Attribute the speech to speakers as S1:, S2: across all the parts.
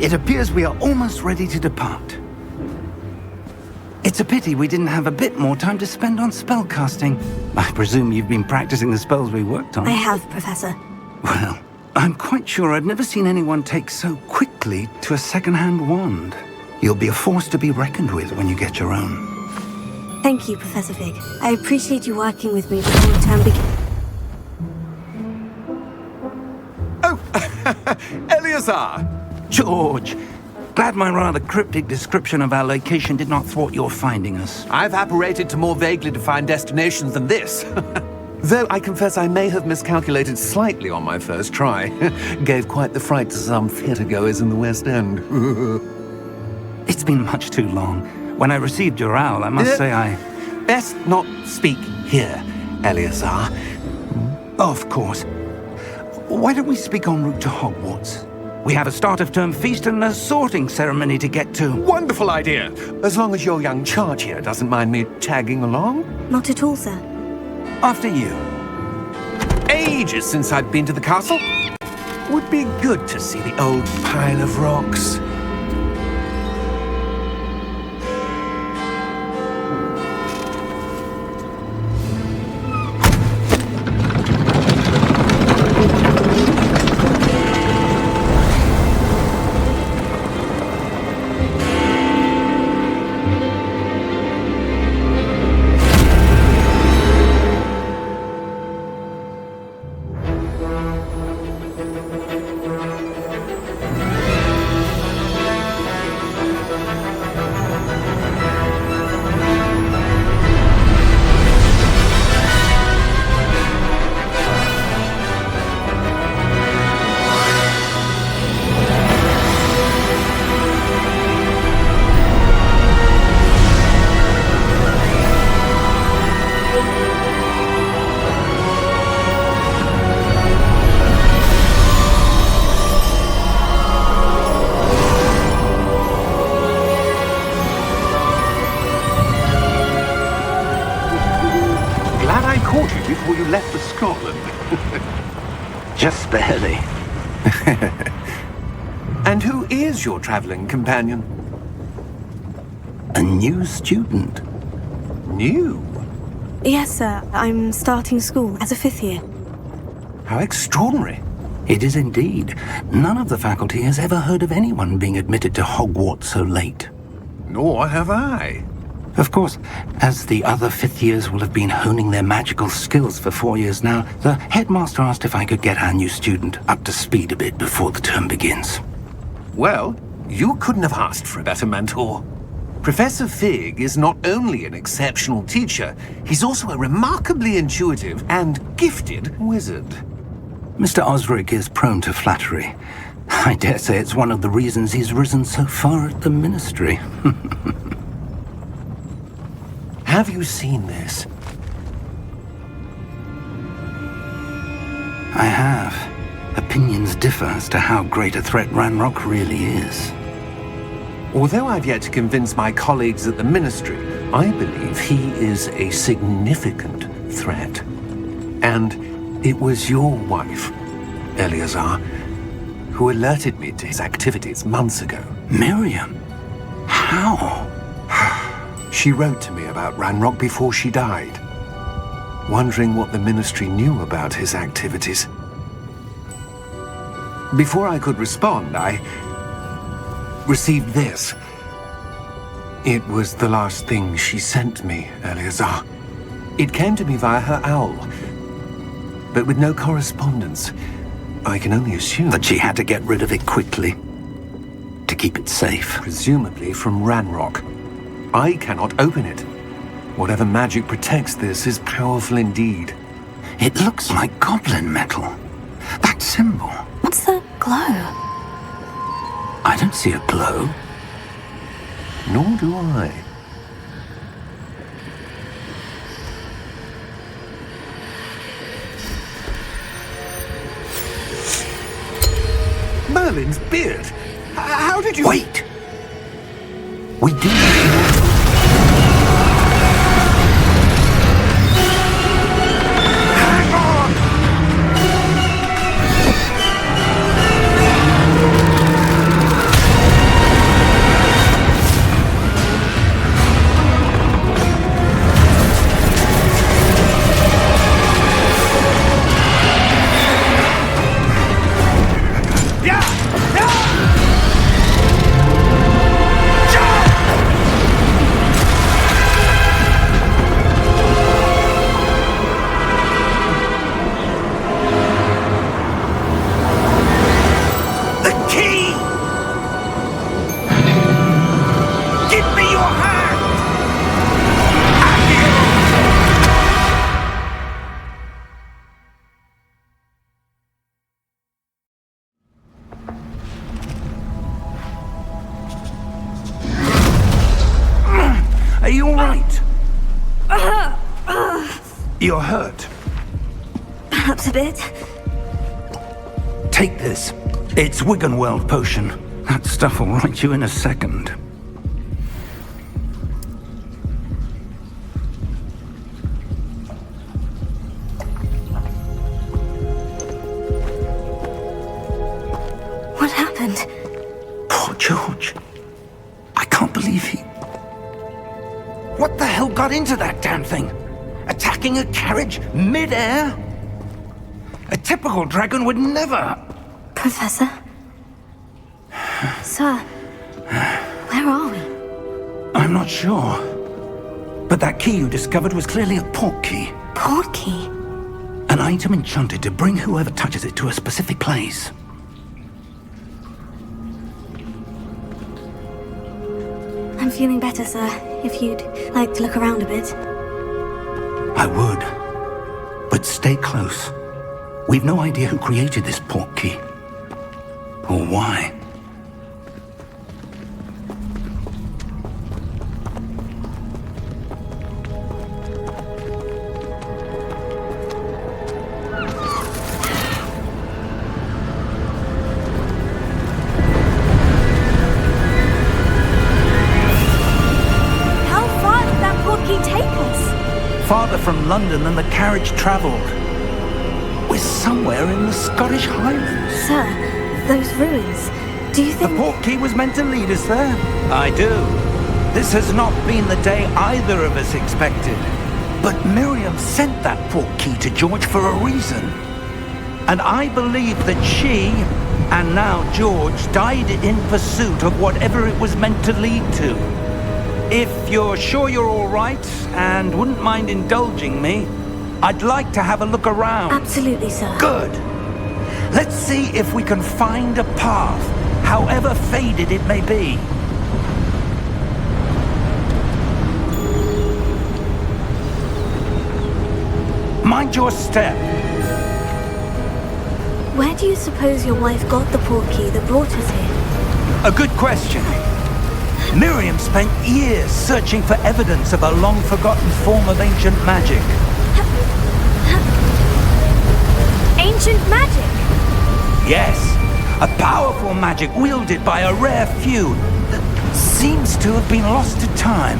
S1: It appears we are almost ready to depart. It's a pity we didn't have a bit more time to spend on spellcasting. I presume you've been practicing the spells we worked on.
S2: I have, Professor.
S1: Well, I'm quite sure I've never seen anyone take so quickly to a second-hand wand. You'll be a force to be reckoned with when you get your own.
S2: Thank you, Professor Fig. I appreciate you working with me before the term begins.
S3: Oh, Eleazar!
S1: George! Glad my rather cryptic description of our location did not thwart your finding us.
S3: I've apparated to more vaguely defined destinations than this. Though I confess I may have miscalculated slightly on my first try. Gave quite the fright to some theatre-goers in the West End.
S1: It's been much too long. When I received your owl, I must say I...
S3: Best not speak here, Eleazar.
S1: Of course. Why don't we speak en route to Hogwarts? We have a start-of-term feast and a sorting ceremony to get to.
S3: Wonderful idea! As long as your young charge here doesn't mind me tagging along.
S2: Not at all, sir.
S1: After you.
S3: Ages since I've been to the castle. Would be good to see the old pile of rocks.
S4: Before you left for Scotland.
S1: Just barely.
S3: And who is your traveling companion?
S1: A new student.
S3: New?
S2: Yes, sir. I'm starting school as a 5th year.
S3: How extraordinary.
S1: It is indeed. None of the faculty has ever heard of anyone being admitted to Hogwarts so late.
S3: Nor have I.
S1: Of course, as the other 5th years will have been honing their magical skills for 4 years now, the headmaster asked if I could get our new student up to speed a bit before the term begins.
S3: Well, you couldn't have asked for a better mentor. Professor Fig is not only an exceptional teacher, he's also a remarkably intuitive and gifted wizard.
S1: Mr. Osric is prone to flattery. I dare say it's one of the reasons he's risen so far at the ministry.
S3: Have you seen this?
S1: I have. Opinions differ as to how great a threat Ranrock really is.
S3: Although I've yet to convince my colleagues at the Ministry, I believe he is a significant threat. And it was your wife, Eleazar, who alerted me to his activities months ago.
S1: Miriam? How?
S3: She wrote to me about Ranrock before she died, wondering what the Ministry knew about his activities. Before I could respond, I received this. It was the last thing she sent me, Eleazar. It came to me via her owl, but with no correspondence. I can only assume
S1: that she had to get rid of it quickly, to keep it safe.
S3: Presumably from Ranrock. I cannot open it. Whatever magic protects this is powerful indeed.
S1: It looks like goblin metal. That symbol.
S2: What's the glow?
S1: I don't see a glow.
S3: Nor do I. Merlin's beard! How did you...
S1: Wait! We do... You're hurt.
S2: Perhaps a bit.
S1: Take this. It's Wiggenweld potion. That stuff will right you in a second.
S2: What happened?
S1: Poor George. I can't believe he... What the hell got into that damn thing? Attacking a carriage mid-air? A typical dragon would never...
S2: Professor? Sir, where are we?
S1: I'm not sure. But that key you discovered was clearly a port key.
S2: Port key?
S1: An item enchanted to bring whoever touches it to a specific place.
S2: I'm feeling better, sir. If you'd like to look around a bit.
S1: I would. But stay close. We've no idea who created this port key. Or why.
S2: How far did that port key take us?
S1: Farther from London than the carriage travelled. We're somewhere in the Scottish Highlands.
S2: Sir, those ruins. Do you
S1: The
S2: think...
S1: port key was meant to lead us there? I do. This has not been the day either of us expected. But Miriam sent that port key to George for a reason. And I believe that she, and now George, died in pursuit of whatever it was meant to lead to. If you're sure you're all right, and wouldn't mind indulging me, I'd like to have a look around.
S2: Absolutely, sir.
S1: Good. Let's see if we can find a path, however faded it may be. Mind your step.
S2: Where do you suppose your wife got the port key that brought us here?
S1: A good question. Miriam spent years searching for evidence of a long-forgotten form of ancient magic.
S2: Ancient magic?
S1: Yes, a powerful magic wielded by a rare few that seems to have been lost to time.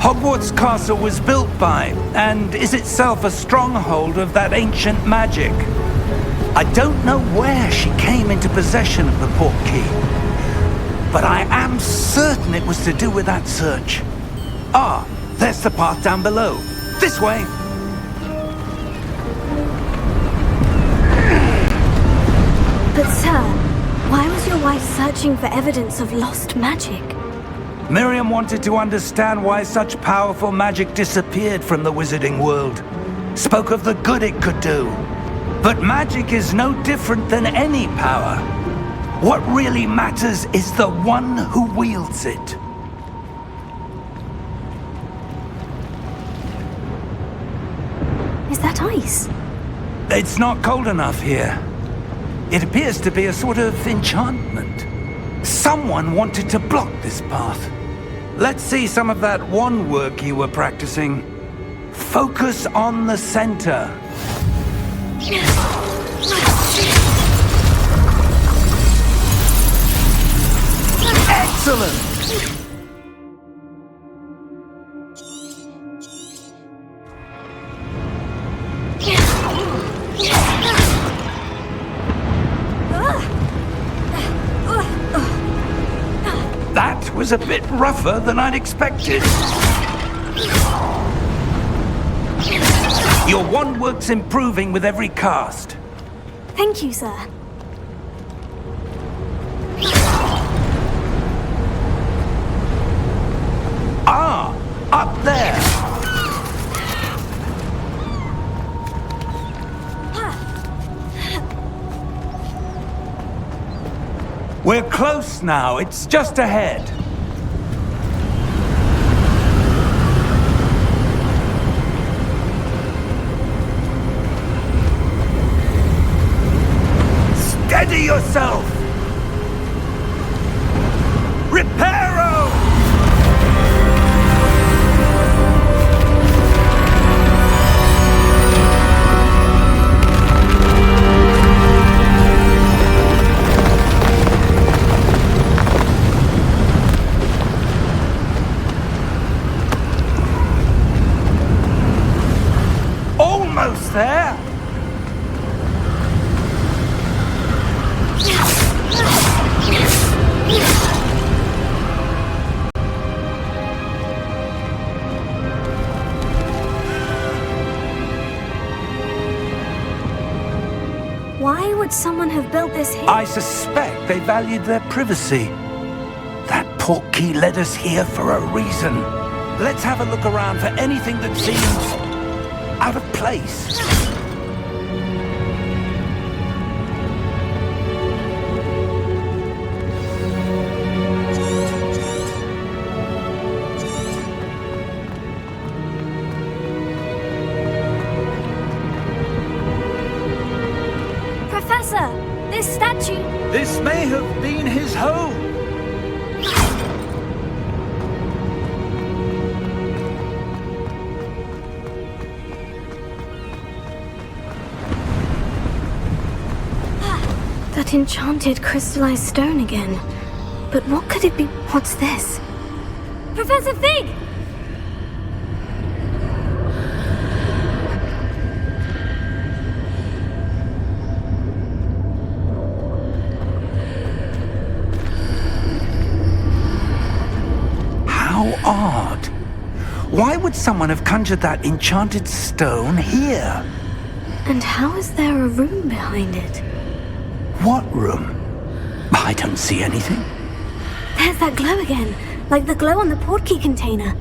S1: Hogwart's castle was built by, and is itself a stronghold of that ancient magic. I don't know where she came into possession of the port key, but I am certain it was to do with that search. Ah, there's the path down below. This way.
S2: But sir, why was your wife searching for evidence of lost magic?
S1: Miriam wanted to understand why such powerful magic disappeared from the wizarding world. Spoke of the good it could do. But magic is no different than any power. What really matters is the one who wields it.
S2: Is that ice?
S1: It's not cold enough here. It appears to be a sort of enchantment. Someone wanted to block this path. Let's see some of that wand work you were practicing. Focus on the center. Excellent! That was a bit rougher than I'd expected. Your wand work's improving with every cast.
S2: Thank you, sir.
S1: Ah, up there. We're close now. It's just ahead. Steady yourself! Reparo!
S2: Why would someone have built this here?
S1: I suspect they valued their privacy. That portkey led us here for a reason. Let's have a look around for anything that seems out of place.
S2: Professor, this statue...
S1: This may have been his home.
S2: That enchanted crystallized stone again. But what could it be? What's this? Professor Fig!
S1: How odd. Why would someone have conjured that enchanted stone here?
S2: And how is there a room behind it?
S1: What room? I don't see anything.
S2: There's that glow again, like the glow on the portkey container.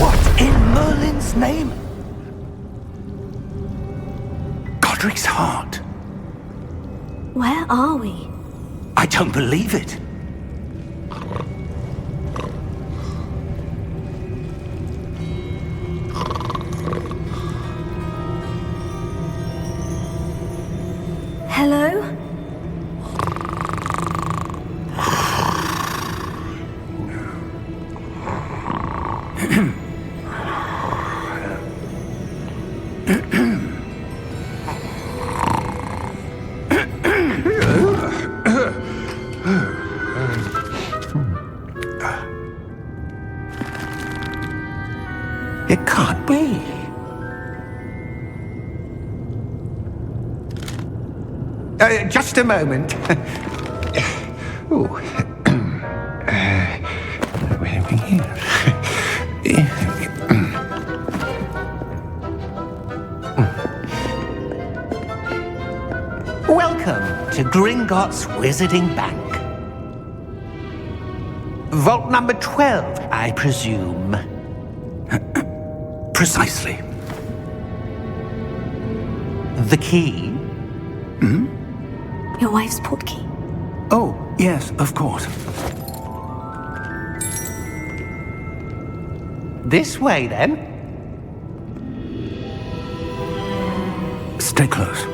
S1: What in Merlin's name? Godric's heart.
S2: Where are we?
S1: I don't believe it.
S2: Hello?
S3: It can't be. Just a moment. Oh. Where are we here? Welcome to Gringotts Wizarding Bank. Vault number 12, I presume.
S1: Precisely.
S3: The key?
S2: Your wife's portkey.
S1: Oh, yes, of course.
S3: This way, then.
S1: Stay close.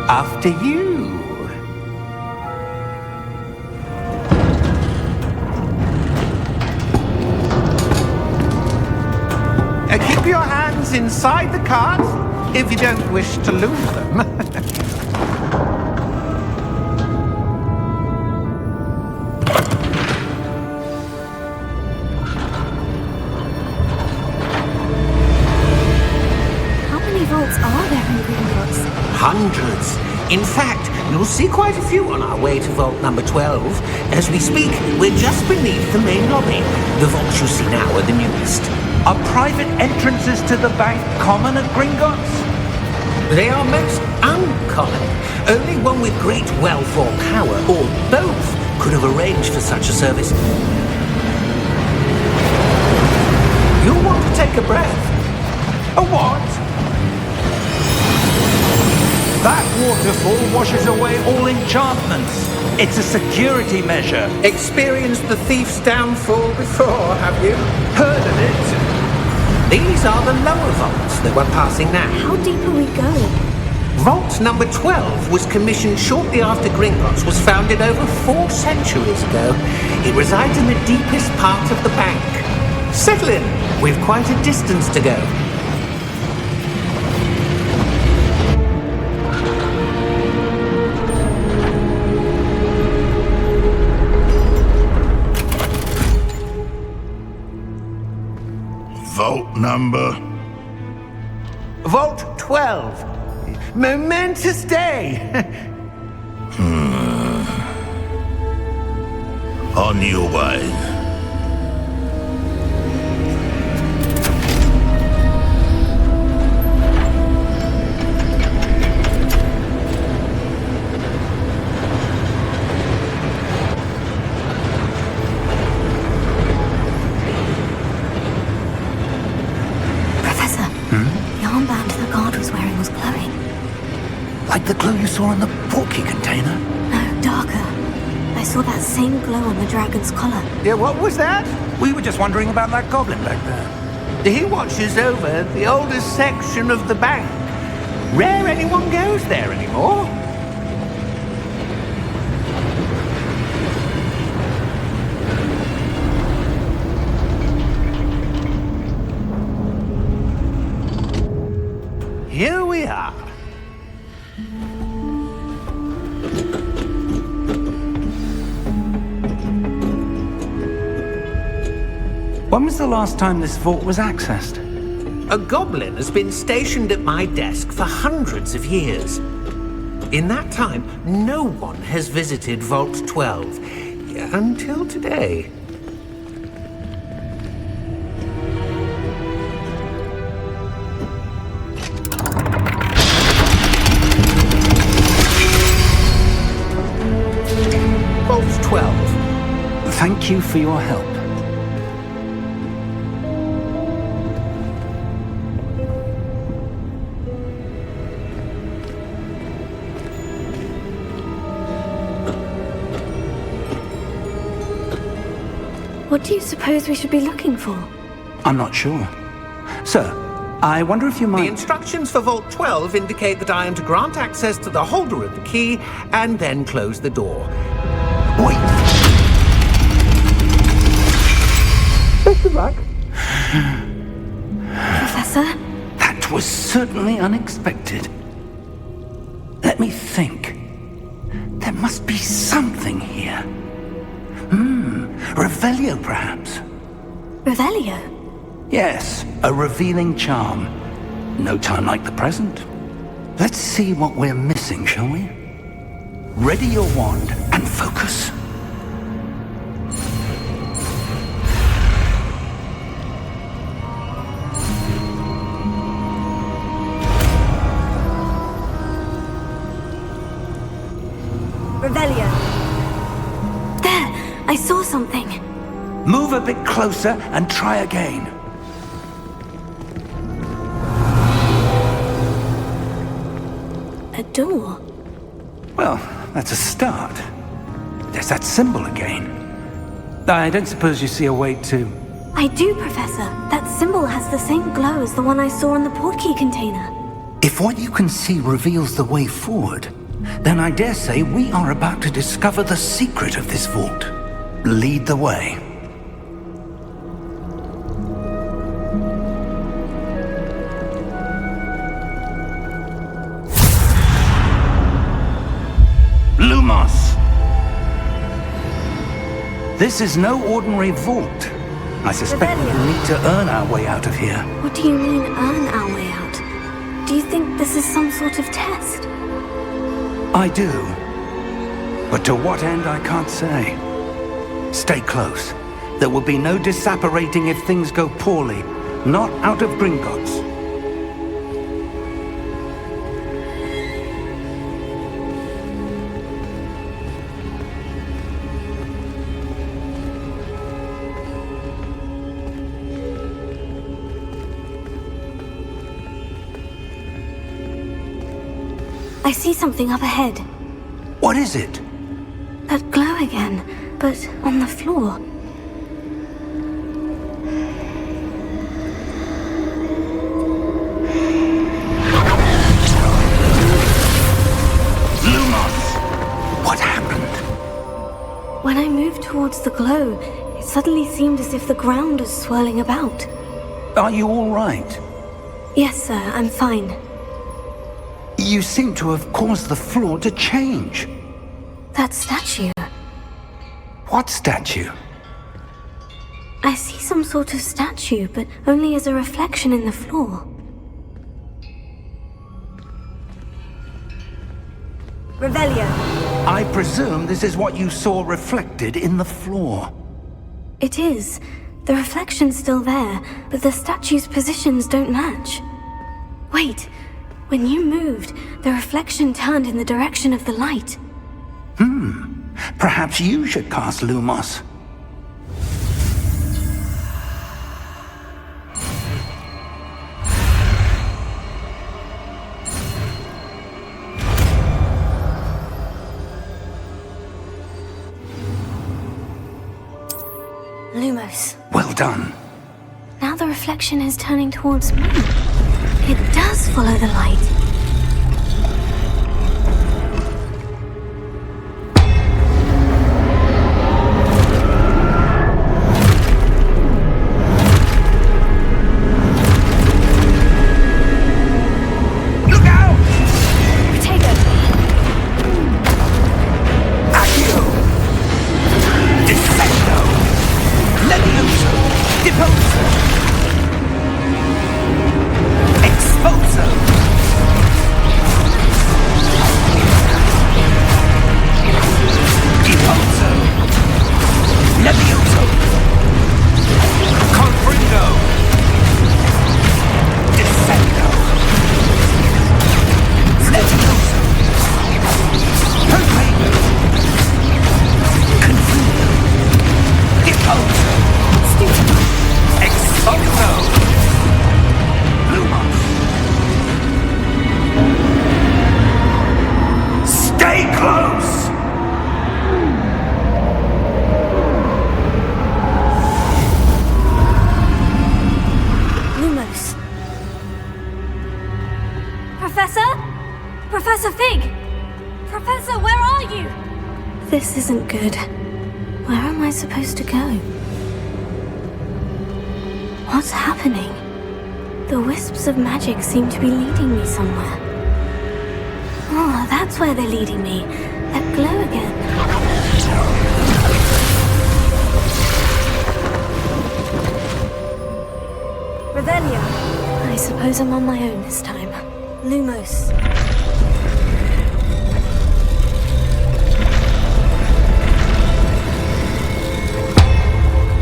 S3: After you. Keep your hands inside the cart if you don't wish to lose them.
S2: How many vaults are there in Gringotts?
S4: Hundreds. In fact, you'll see quite a few on our way to vault number 12. As we speak, we're just beneath the main lobby. The vaults you see now are the newest.
S1: Are private entrances to the bank common at Gringotts?
S4: They are most uncommon. Only one with great wealth or power, or both, could have arranged for such a service. You'll want to take a breath.
S1: A what? That waterfall washes away all enchantments. It's a security measure.
S4: Experienced the thief's downfall before, have you?
S1: Heard of it?
S4: These are the lower vaults that we're passing now.
S2: How deep are we going?
S4: Vault number 12 was commissioned shortly after Gringotts was founded over 4 centuries ago. It resides in the deepest part of the bank. Settle in. We've quite a distance to go.
S5: number?
S4: Vault 12. Momentous day.
S5: On your way.
S1: Like the glow you saw in the porky container?
S2: No, darker. I saw that same glow on the dragon's collar.
S4: Yeah, what was that?
S1: We were just wondering about that goblin back there.
S4: He watches over the oldest section of the bank. Rare anyone goes there anymore. Here we are.
S1: When was the last time this vault was accessed?
S4: A goblin has been stationed at my desk for hundreds of years. In that time, no one has visited Vault 12 until today. Vault 12.
S1: Thank you for your help.
S2: What do you suppose we should be looking for?
S1: I'm not sure. Sir, I wonder if you
S4: The
S1: might...
S4: instructions for Vault 12 indicate that I am to grant access to the holder of the key and then close the door.
S1: Wait!
S4: Best of luck.
S2: Professor?
S1: That was certainly unexpected. Let me think. There must be something here. Revelio, perhaps?
S2: Revelio?
S1: Yes, a revealing charm. No time like the present. Let's see what we're missing, shall we? Ready your wand and focus.
S2: Revelio. There! I saw something.
S1: Move a bit closer and try again.
S2: A door.
S1: Well, that's a start. There's that symbol again. I don't suppose you see a way to...
S2: I do, Professor. That symbol has the same glow as the one I saw in the portkey container.
S1: If what you can see reveals the way forward, then I dare say we are about to discover the secret of this vault. Lead the way. Lumos! This is no ordinary vault. I suspect we will need to earn our way out of here.
S2: What do you mean, earn our way out? Do you think this is some sort of test?
S1: I do. But to what end, I can't say. Stay close. There will be no disapparating if things go poorly. Not out of Gringotts.
S2: I see something up ahead.
S1: What is it?
S2: That glow again, but on the floor.
S1: Lumos! What happened?
S2: When I moved towards the glow, it suddenly seemed as if the ground was swirling about.
S1: Are you all right?
S2: Yes, sir, I'm fine.
S1: You seem to have caused the floor to change.
S2: That statue.
S1: What statue?
S2: I see some sort of statue, but only as a reflection in the floor.
S6: Revelio.
S1: I presume this is what you saw reflected in the floor.
S2: It is. The reflection's still there, but the statue's positions don't match. Wait, when you moved, the reflection turned in the direction of the light.
S1: Perhaps you should cast Lumos.
S2: Lumos.
S1: Well done.
S2: Now the reflection is turning towards me. It does follow the light.
S1: Look out!
S6: Potato.
S1: Accio! Defendo! Levioso! Deposo! Exposo! Deposo! Levioso! Confringo! Descendo! Levioso! Perpego! Confundo! Deposo! Exposo! Lumos! Stay close!
S2: Lumos.
S6: Professor? Professor Fig! Professor, where are you?
S2: This isn't good. Where am I supposed to go? What's happening? The wisps of magic seem to be leading me somewhere. Oh, that's where they're leading me. That glow again.
S6: Revelio.
S2: I suppose I'm on my own this time. Lumos.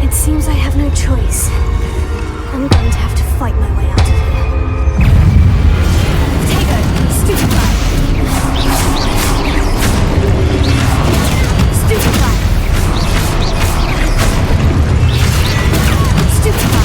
S2: It seems I have no choice. I'm going to have to fight my way out of here.
S6: Potato. Stupefy. Stupefy. Stupefy.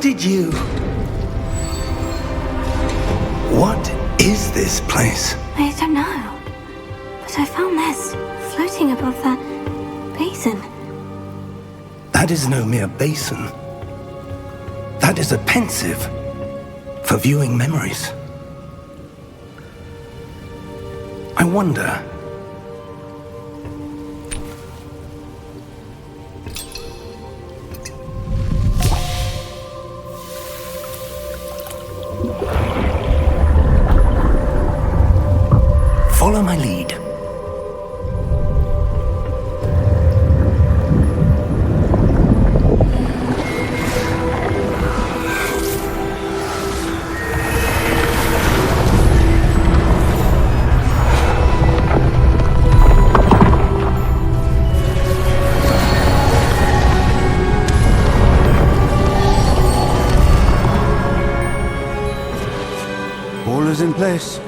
S1: did you... What is this place?
S2: I don't know. But I found this floating above that basin.
S1: That is no mere basin. That is a pensive for viewing memories. I wonder... Follow my lead.
S7: All is in place.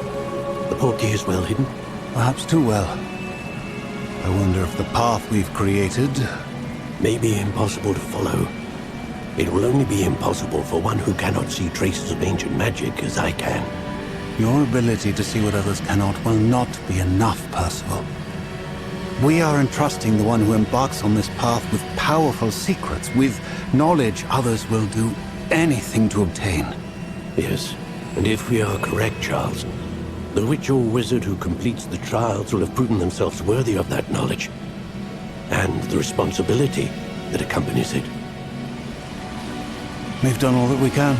S8: The portkey is well hidden.
S7: Perhaps too well. I wonder if the path we've created...
S8: May be impossible to follow. It will only be impossible for one who cannot see traces of ancient magic as I can.
S7: Your ability to see what others cannot will not be enough, Percival. We are entrusting the one who embarks on this path with powerful secrets, with knowledge others will do anything to obtain.
S8: Yes, and if we are correct, Charles, the witch or wizard who completes the trials will have proven themselves worthy of that knowledge, and the responsibility that accompanies it.
S7: We've done all that we can.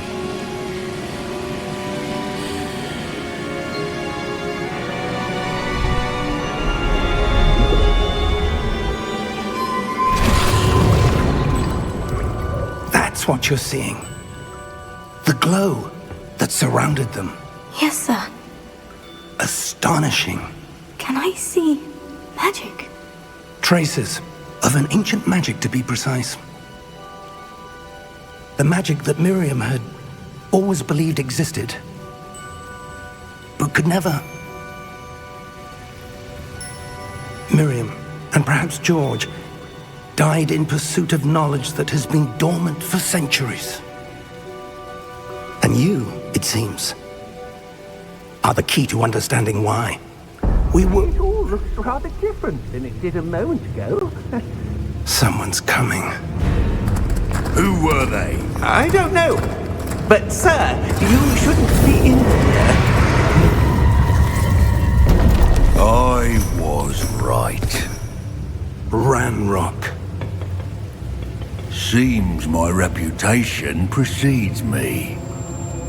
S1: That's what you're seeing. The glow that surrounded them.
S2: Yes, sir.
S1: Astonishing.
S2: Can I see magic?
S1: Traces of an ancient magic, to be precise. The magic that Miriam had always believed existed, but could never. Miriam, and perhaps George, died in pursuit of knowledge that has been dormant for centuries. And you, it seems, are the key to understanding why. We were...
S4: It all looks rather different than it did a moment ago.
S1: Someone's coming.
S5: Who were they?
S4: I don't know. But, sir, you shouldn't be in here.
S5: I was right.
S1: Ranrock.
S5: Seems my reputation precedes me.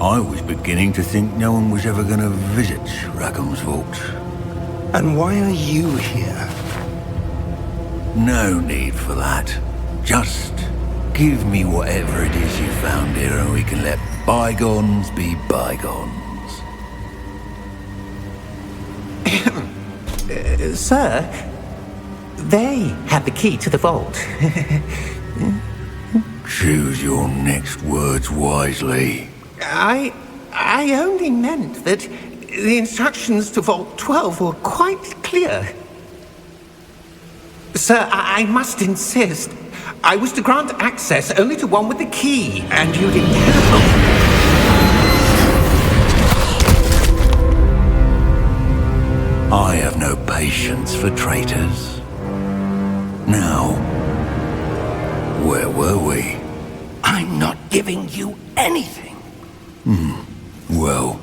S5: I was beginning to think no one was ever going to visit Rackham's vault.
S1: And why are you here?
S5: No need for that. Just give me whatever it is you found here and we can let bygones be bygones.
S4: Sir, they have the key to the vault.
S5: Choose your next words wisely.
S4: I only meant that the instructions to Vault 12 were quite clear. Sir, I must insist. I was to grant access only to one with the key, and you didn't have.
S5: I have no patience for traitors. Now, where were we?
S1: I'm not giving you anything.
S5: Well,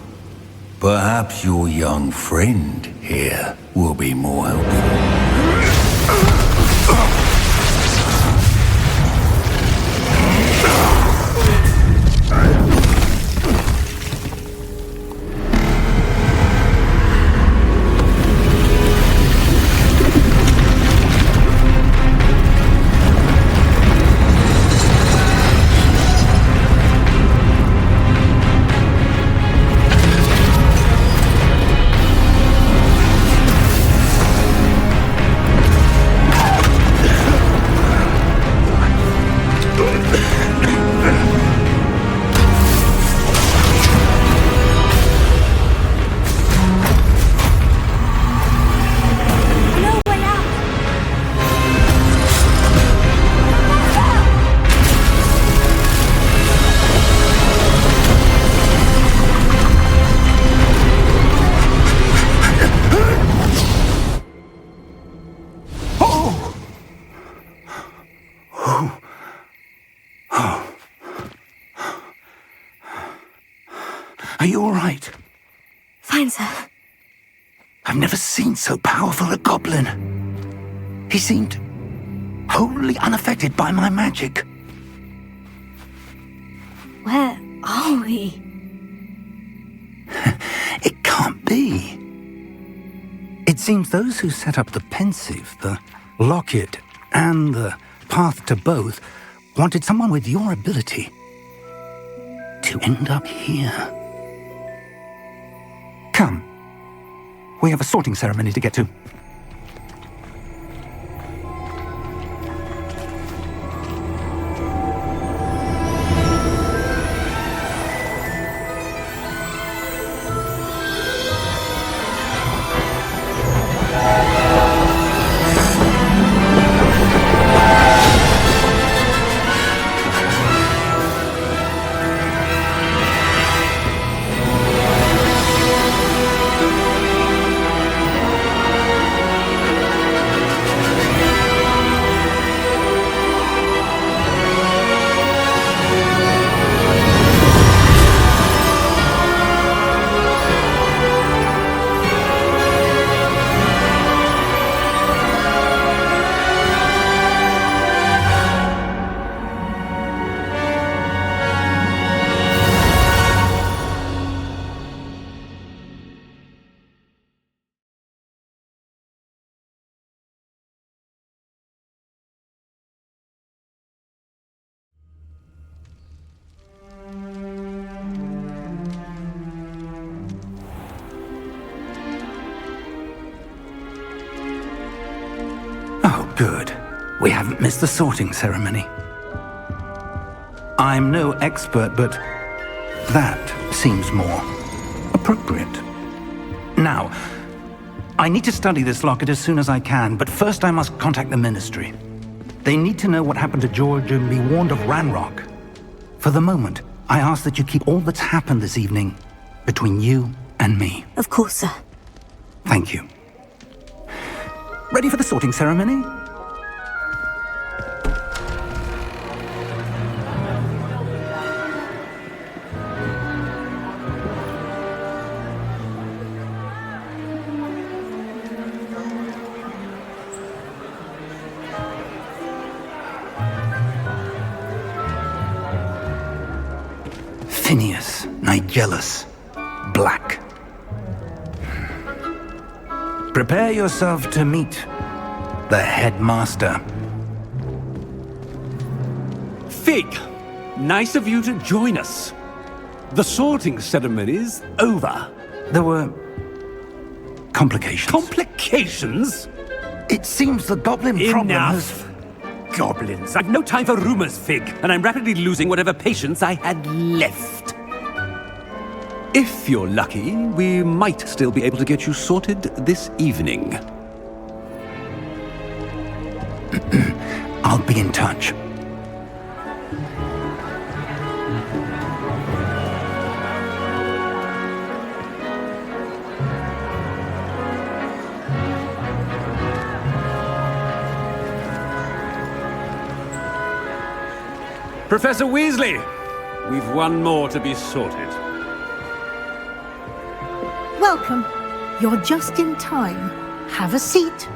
S5: perhaps your young friend here will be more helpful.
S1: Are you all right?
S2: Fine, sir.
S1: I've never seen so powerful a goblin. He seemed wholly unaffected by my magic.
S2: Where are we?
S1: It can't be. It seems those who set up the pensive, the locket, and the path to both wanted someone with your ability to end up here. Come. We have a sorting ceremony to get to. Oh, good. We haven't missed the sorting ceremony. I'm no expert, but that seems more appropriate. Now, I need to study this locket as soon as I can, but first I must contact the Ministry. They need to know what happened to George and be warned of Ranrock. For the moment, I ask that you keep all that's happened this evening between you and me.
S2: Of course, sir.
S1: Thank you. Ready for the sorting ceremony? Phineas, Nigellus, Black. Prepare yourself to meet the headmaster.
S3: Fig, nice of you to join us. The sorting ceremony's over.
S1: There were complications.
S3: Complications?
S1: It seems the goblin problem has...
S3: Enough. Goblins. I've no time for rumors, Fig, and I'm rapidly losing whatever patience I had left. If you're lucky, we might still be able to get you sorted this evening.
S1: I'll be in touch.
S3: Professor Weasley, we've one more to be sorted.
S9: Welcome. You're just in time. Have a seat.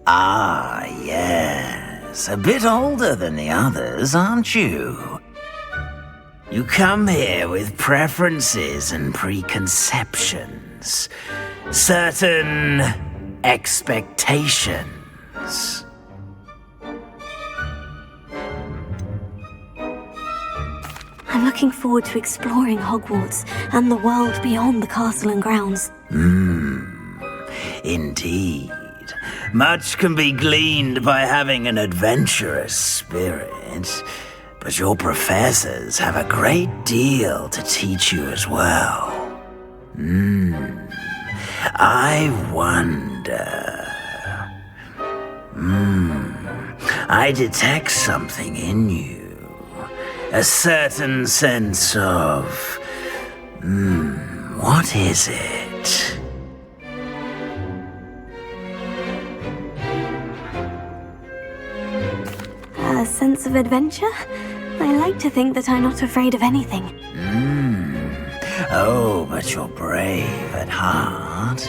S10: Ah, yes. A bit older than the others, aren't you? You come here with preferences and preconceptions. Certain expectations.
S2: I'm looking forward to exploring Hogwarts and the world beyond the castle and grounds.
S10: Indeed. Much can be gleaned by having an adventurous spirit, but your professors have a great deal to teach you as well. I wonder... I detect something in you. A certain sense of... What is it?
S2: A sense of adventure? I like to think that I'm not afraid of anything.
S10: Oh, but you're brave at heart.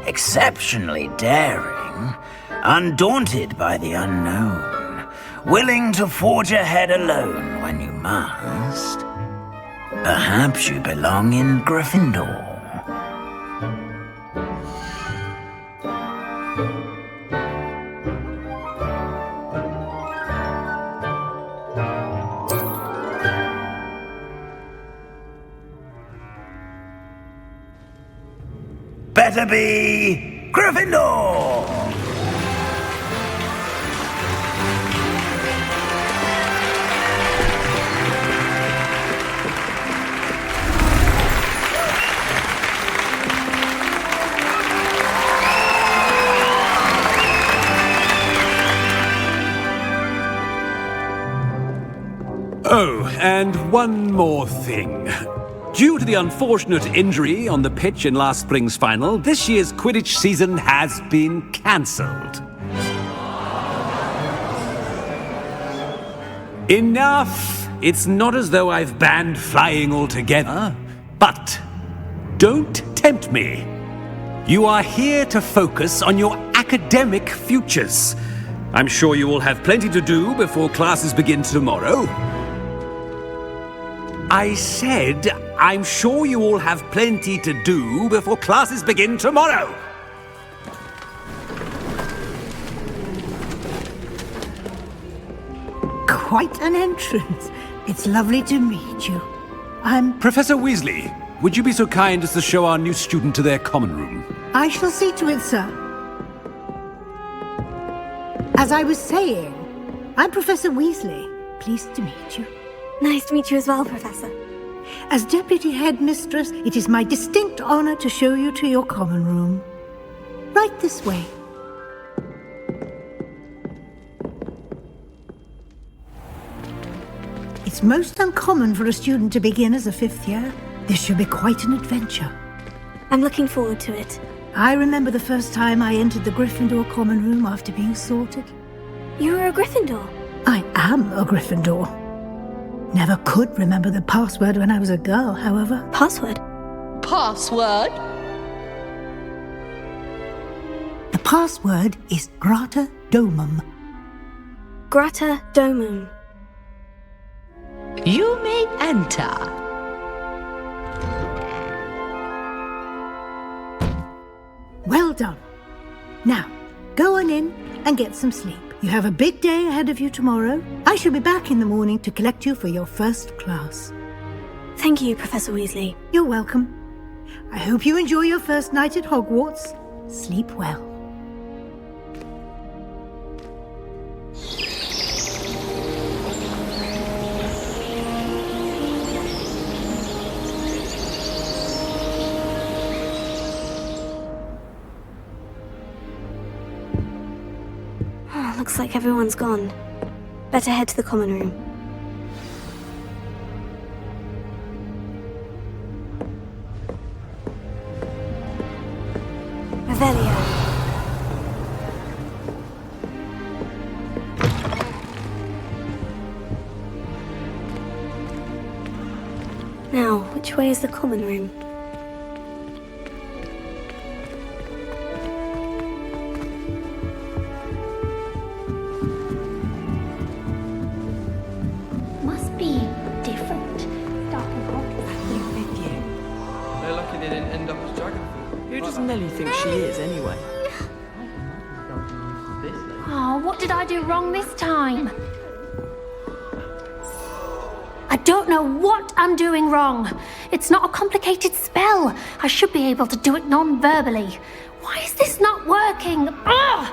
S10: Exceptionally daring. Undaunted by the unknown. Willing to forge ahead alone when you must. Perhaps you belong in Gryffindor. Better be Gryffindor!
S11: Oh, and one more thing. Due to the unfortunate injury on the pitch in last spring's final, this year's Quidditch season has been cancelled. Enough! It's not as though I've banned flying altogether. But don't tempt me. You are here to focus on your academic futures. I'm sure you will have plenty to do before classes begin tomorrow. I said, I'm sure you all have plenty to do before classes begin tomorrow.
S9: Quite an entrance. It's lovely to meet you.
S11: Professor Weasley, would you be so kind as to show our new student to their common room?
S9: I shall see to it, sir. As I was saying, I'm Professor Weasley. Pleased to meet you.
S2: Nice to meet you as well, Professor.
S9: As Deputy Headmistress, it is my distinct honor to show you to your common room. Right this way. It's most uncommon for a student to begin as a fifth year. This should be quite an adventure.
S2: I'm looking forward to it.
S9: I remember the first time I entered the Gryffindor common room after being sorted.
S2: You were a Gryffindor?
S9: I am a Gryffindor. Never could remember the password when I was a girl, however.
S2: Password?
S12: Password?
S9: The password is Grata Domum.
S2: Grata Domum.
S12: You may enter.
S9: Well done. Now, go on in and get some sleep. You have a big day ahead of you tomorrow. I shall be back in the morning to collect you for your first class.
S2: Thank you, Professor Weasley.
S9: You're welcome. I hope you enjoy your first night at Hogwarts. Sleep well.
S2: Looks like everyone's gone. Better head to the common room. Revelio. Now, which way is the common room?
S13: Nellie think she is, anyway?
S6: Oh, what did I do wrong this time? I don't know what I'm doing wrong. It's not a complicated spell. I should be able to do it non-verbally. Why is this not working? Ugh!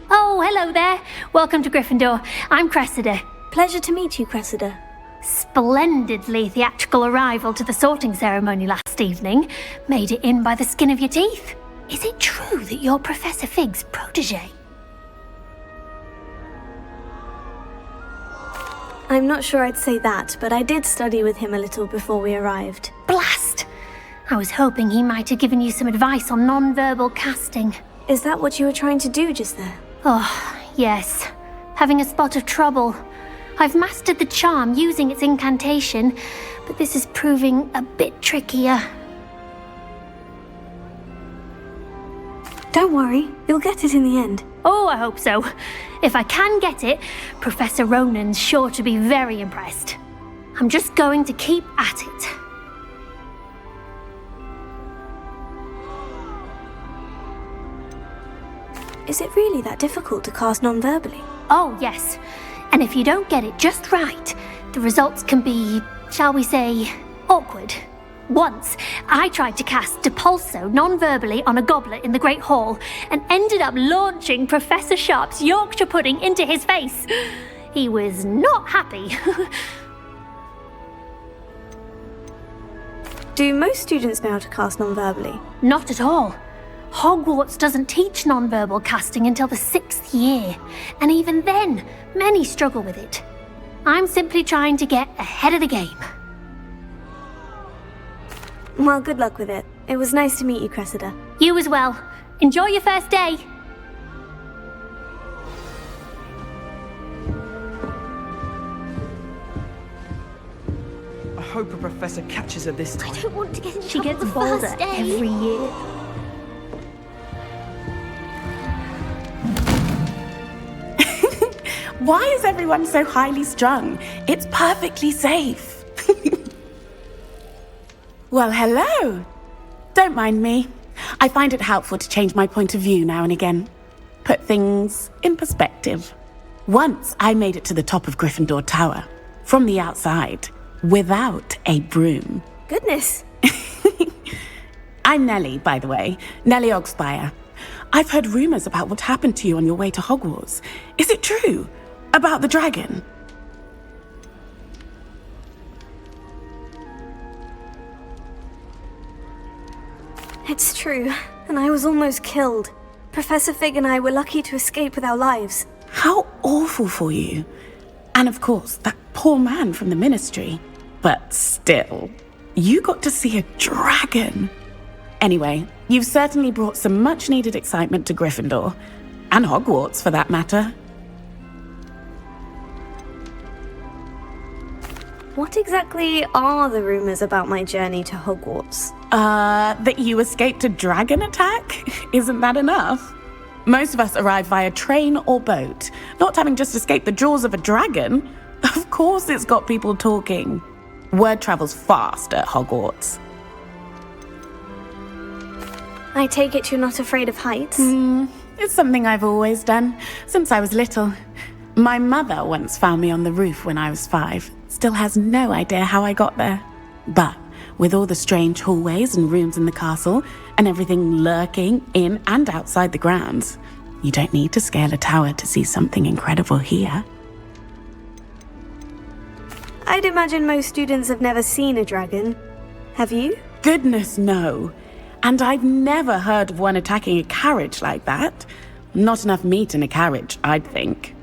S6: Oh, hello there. Welcome to Gryffindor. I'm Cressida.
S2: Pleasure to meet you, Cressida.
S6: Splendidly theatrical arrival to the sorting ceremony last evening. Made it in by the skin of your teeth. Is it true that you're Professor Fig's protege?
S2: I'm not sure I'd say that, but I did study with him a little before we arrived.
S6: Blast! I was hoping he might have given you some advice on non-verbal casting.
S2: Is that what you were trying to do just there?
S6: Oh, yes. Having a spot of trouble. I've mastered the charm using its incantation, but this is proving a bit trickier.
S2: Don't worry, you'll get it in the end.
S6: Oh, I hope so. If I can get it, Professor Ronan's sure to be very impressed. I'm just going to keep at it.
S2: Is it really that difficult to cast non-verbally?
S6: Oh, yes. And if you don't get it just right, the results can be, shall we say, awkward. Once, I tried to cast Depulso non-verbally on a goblet in the Great Hall and ended up launching Professor Sharp's Yorkshire pudding into his face. He was not happy.
S2: Do most students know how to cast non-verbally?
S6: Not at all. Hogwarts doesn't teach non-verbal casting until the 6th year, and even then, many struggle with it. I'm simply trying to get ahead of the game.
S2: Well, good luck with it. It was nice to meet you, Cressida.
S6: You as well. Enjoy your first day.
S13: I hope a professor catches her this time.
S6: I don't want to get in trouble. She gets bolder every year.
S14: Why is everyone so highly strung? It's perfectly safe. Well, hello. Don't mind me. I find it helpful to change my point of view now and again. Put things in perspective. Once I made it to the top of Gryffindor Tower, from the outside, without a broom.
S2: Goodness.
S14: I'm Nellie, by the way. Nellie Ogspire. I've heard rumors about what happened to you on your way to Hogwarts. Is it true? About the dragon?
S2: It's true, and I was almost killed. Professor Fig and I were lucky to escape with our lives.
S14: How awful for you. And of course, that poor man from the Ministry. But still, you got to see a dragon. Anyway, you've certainly brought some much-needed excitement to Gryffindor. And Hogwarts, for that matter.
S2: What exactly are the rumors about my journey to Hogwarts?
S14: That you escaped a dragon attack? Isn't that enough? Most of us arrive via train or boat, not having just escaped the jaws of a dragon. Of course it's got people talking. Word travels fast at Hogwarts.
S2: I take it you're not afraid of heights?
S14: It's something I've always done, since I was little. My mother once found me on the roof when I was 5. Still has no idea how I got there. But with all the strange hallways and rooms in the castle, and everything lurking in and outside the grounds, you don't need to scale a tower to see something incredible here.
S2: I'd imagine most students have never seen a dragon. Have you?
S14: Goodness, no. And I've never heard of one attacking a carriage like that. Not enough meat in a carriage, I'd think.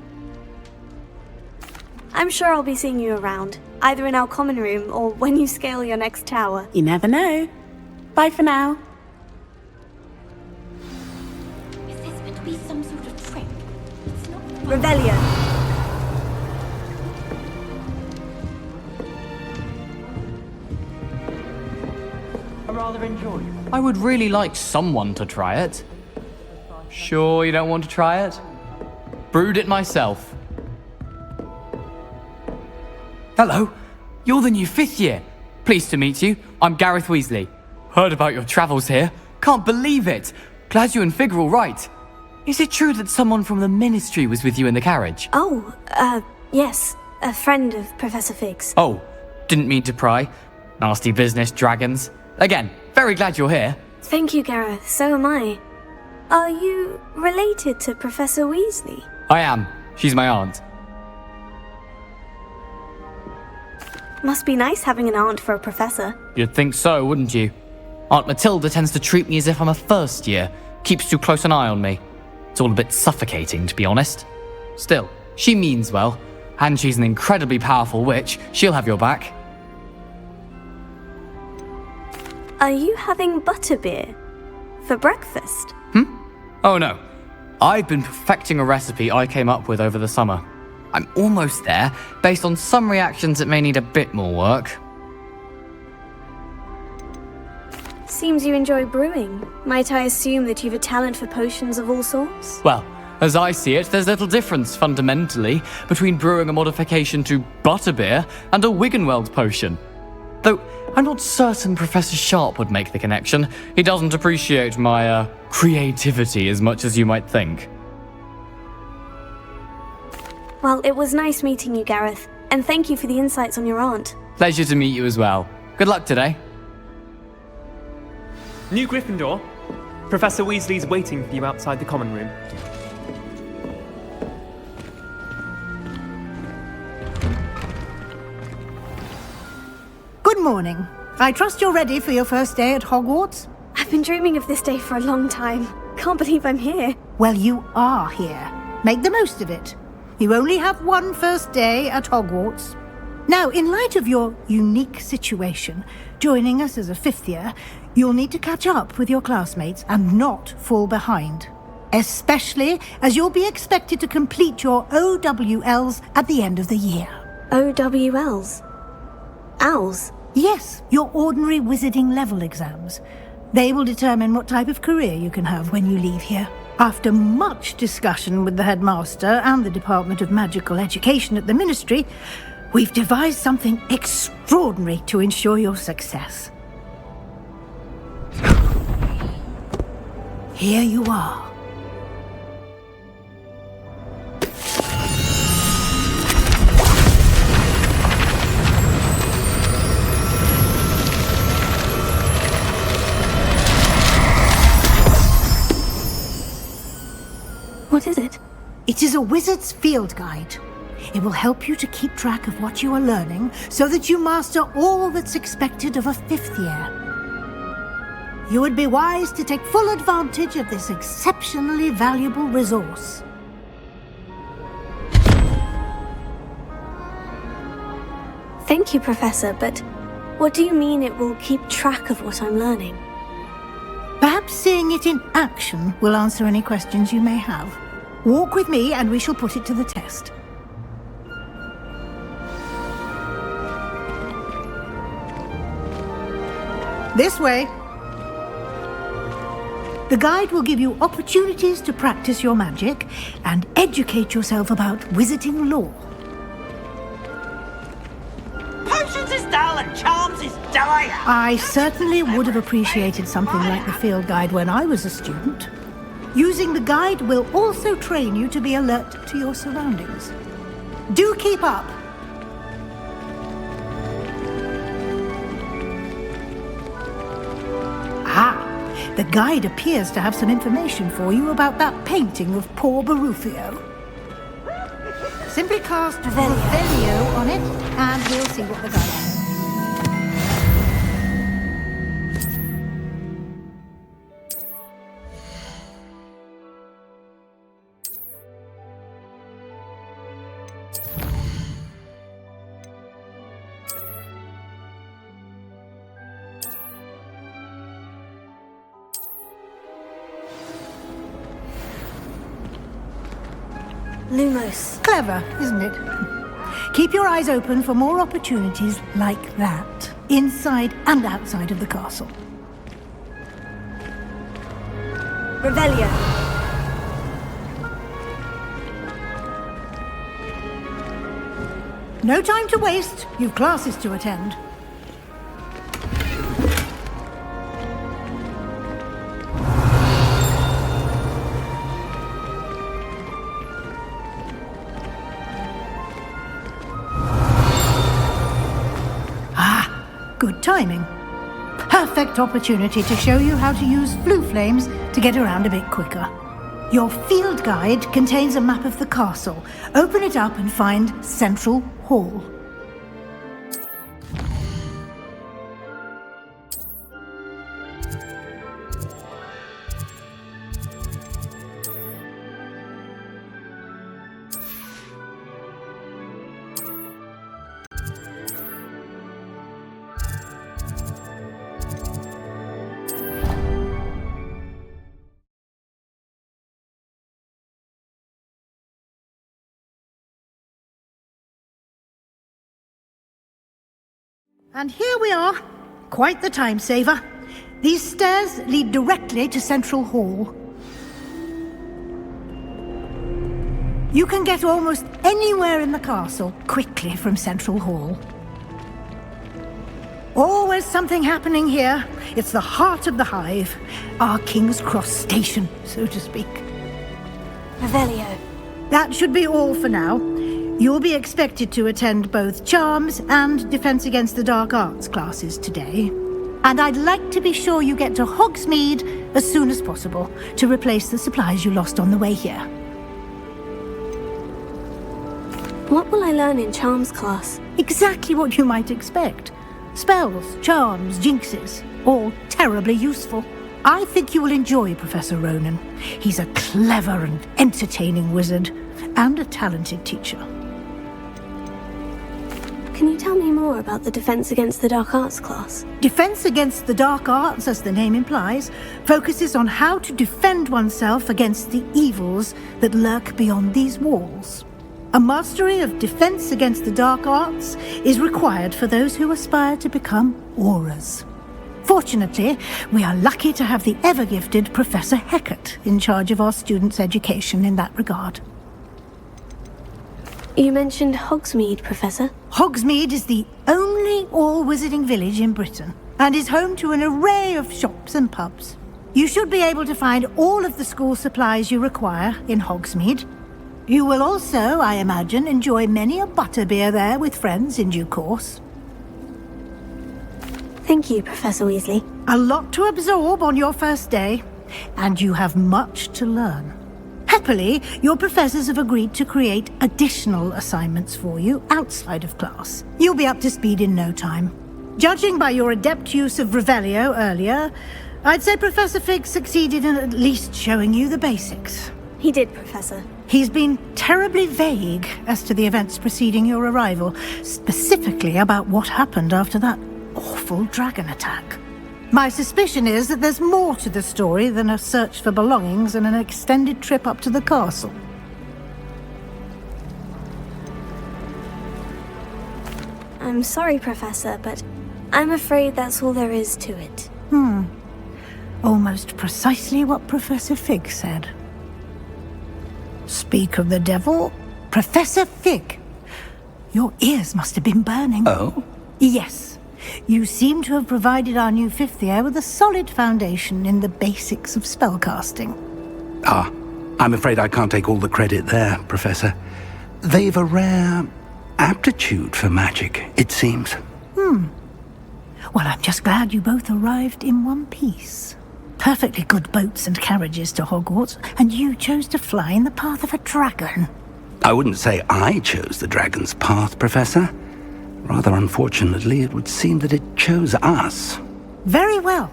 S2: I'm sure I'll be seeing you around, either in our common room or when you scale your next tower.
S14: You never know. Bye for now.
S6: Is this meant to be some sort of trick? It's not.
S2: Revelio.
S15: I rather enjoy it. I would really like someone to try it. Sure you don't want to try it? Brewed it myself. Hello, you're the new 5th year. Pleased to meet you. I'm Gareth Weasley. Heard about your travels here. Can't believe it. Glad you and Fig are all right. Is it true that someone from the Ministry was with you in the carriage?
S2: Oh, yes. A friend of Professor Fig's.
S15: Oh, didn't mean to pry. Nasty business, dragons. Again, very glad you're here.
S2: Thank you, Gareth. So am I. Are you related to Professor Weasley?
S15: I am. She's my aunt.
S2: Must be nice having an aunt for a professor.
S15: You'd think so, wouldn't you? Aunt Matilda tends to treat me as if I'm a first year. Keeps too close an eye on me. It's all a bit suffocating, to be honest. Still, she means well. And she's an incredibly powerful witch. She'll have your back.
S2: Are you having butterbeer? For breakfast?
S15: Oh no. I've been perfecting a recipe I came up with over the summer. I'm almost there. Based on some reactions, it may need a bit more work.
S2: Seems you enjoy brewing. Might I assume that you've a talent for potions of all sorts?
S15: Well, as I see it, there's little difference, fundamentally, between brewing a modification to butterbeer and a Wiggenweld potion. Though, I'm not certain Professor Sharp would make the connection. He doesn't appreciate my, creativity as much as you might think.
S2: Well, it was nice meeting you, Gareth. And thank you for the insights on your aunt.
S15: Pleasure to meet you as well. Good luck today.
S13: New Gryffindor. Professor Weasley's waiting for you outside the common room.
S9: Good morning. I trust you're ready for your first day at Hogwarts?
S2: I've been dreaming of this day for a long time. Can't believe I'm here.
S9: Well, you are here. Make the most of it. You only have one first day at Hogwarts. Now, in light of your unique situation, joining us as a fifth year, you'll need to catch up with your classmates and not fall behind. Especially as you'll be expected to complete your OWLs at the end of the year.
S2: OWLs? Owls?
S9: Yes, your ordinary wizarding level exams. They will determine what type of career you can have when you leave here. After much discussion with the headmaster and the Department of Magical Education at the Ministry, we've devised something extraordinary to ensure your success. Here you are.
S2: What is it?
S9: It is a wizard's field guide. It will help you to keep track of what you are learning so that you master all that's expected of a fifth year. You would be wise to take full advantage of this exceptionally valuable resource.
S2: Thank you, Professor, but what do you mean it will keep track of what I'm learning?
S9: Perhaps seeing it in action will answer any questions you may have. Walk with me and we shall put it to the test. This way. The guide will give you opportunities to practice your magic and educate yourself about wizarding lore.
S10: Potions is dull and charms is dire.
S9: I certainly would have appreciated something like the field guide when I was a student. Using the guide will also train you to be alert to your surroundings. Do keep up! The guide appears to have some information for you about that painting of poor Barufio. Simply cast Revelio on it, and we'll see what the guide says.
S2: Lumos.
S9: Clever, isn't it? Keep your eyes open for more opportunities like that, inside and outside of the castle.
S2: Revelio.
S9: No time to waste. You've classes to attend. Good timing. Perfect opportunity to show you how to use flue flames to get around a bit quicker. Your field guide contains a map of the castle. Open it up and find Central Hall. And here we are. Quite the time saver. These stairs lead directly to Central Hall. You can get almost anywhere in the castle quickly from Central Hall. Always something happening here. It's the heart of the hive. Our King's Cross station, so to speak.
S2: Revelio.
S9: That should be all for now. You'll be expected to attend both Charms and Defense Against the Dark Arts classes today. And I'd like to be sure you get to Hogsmeade as soon as possible to replace the supplies you lost on the way here.
S2: What will I learn in Charms class?
S9: Exactly what you might expect. Spells, charms, jinxes, all terribly useful. I think you will enjoy Professor Ronan. He's a clever and entertaining wizard, and a talented teacher.
S2: Can you tell me more about the Defense Against the Dark Arts class?
S9: Defense Against the Dark Arts, as the name implies, focuses on how to defend oneself against the evils that lurk beyond these walls. A mastery of Defense Against the Dark Arts is required for those who aspire to become Aurors. Fortunately, we are lucky to have the ever-gifted Professor Hecat in charge of our students' education in that regard.
S2: You mentioned Hogsmeade, Professor.
S9: Hogsmeade is the only all-wizarding village in Britain, and is home to an array of shops and pubs. You should be able to find all of the school supplies you require in Hogsmeade. You will also, I imagine, enjoy many a butterbeer there with friends in due course.
S2: Thank you, Professor Weasley.
S9: A lot to absorb on your first day, and you have much to learn. Happily, your professors have agreed to create additional assignments for you outside of class. You'll be up to speed in no time. Judging by your adept use of Revelio earlier, I'd say Professor Fig succeeded in at least showing you the basics.
S2: He did, Professor.
S9: He's been terribly vague as to the events preceding your arrival, specifically about what happened after that awful dragon attack. My suspicion is that there's more to the story than a search for belongings and an extended trip up to the castle.
S2: I'm sorry, Professor, but I'm afraid that's all there is to it.
S9: Almost precisely what Professor Fig said. Speak of the devil, Professor Fig. Your ears must have been burning.
S1: Oh?
S9: Yes. You seem to have provided our new fifth year with a solid foundation in the basics of spellcasting.
S3: Ah, I'm afraid I can't take all the credit there, Professor. They've a rare aptitude for magic, it seems.
S9: Well, I'm just glad you both arrived in one piece. Perfectly good boats and carriages to Hogwarts, and you chose to fly in the path of a dragon.
S3: I wouldn't say I chose the dragon's path, Professor. Rather unfortunately, it would seem that it chose us.
S9: Very well.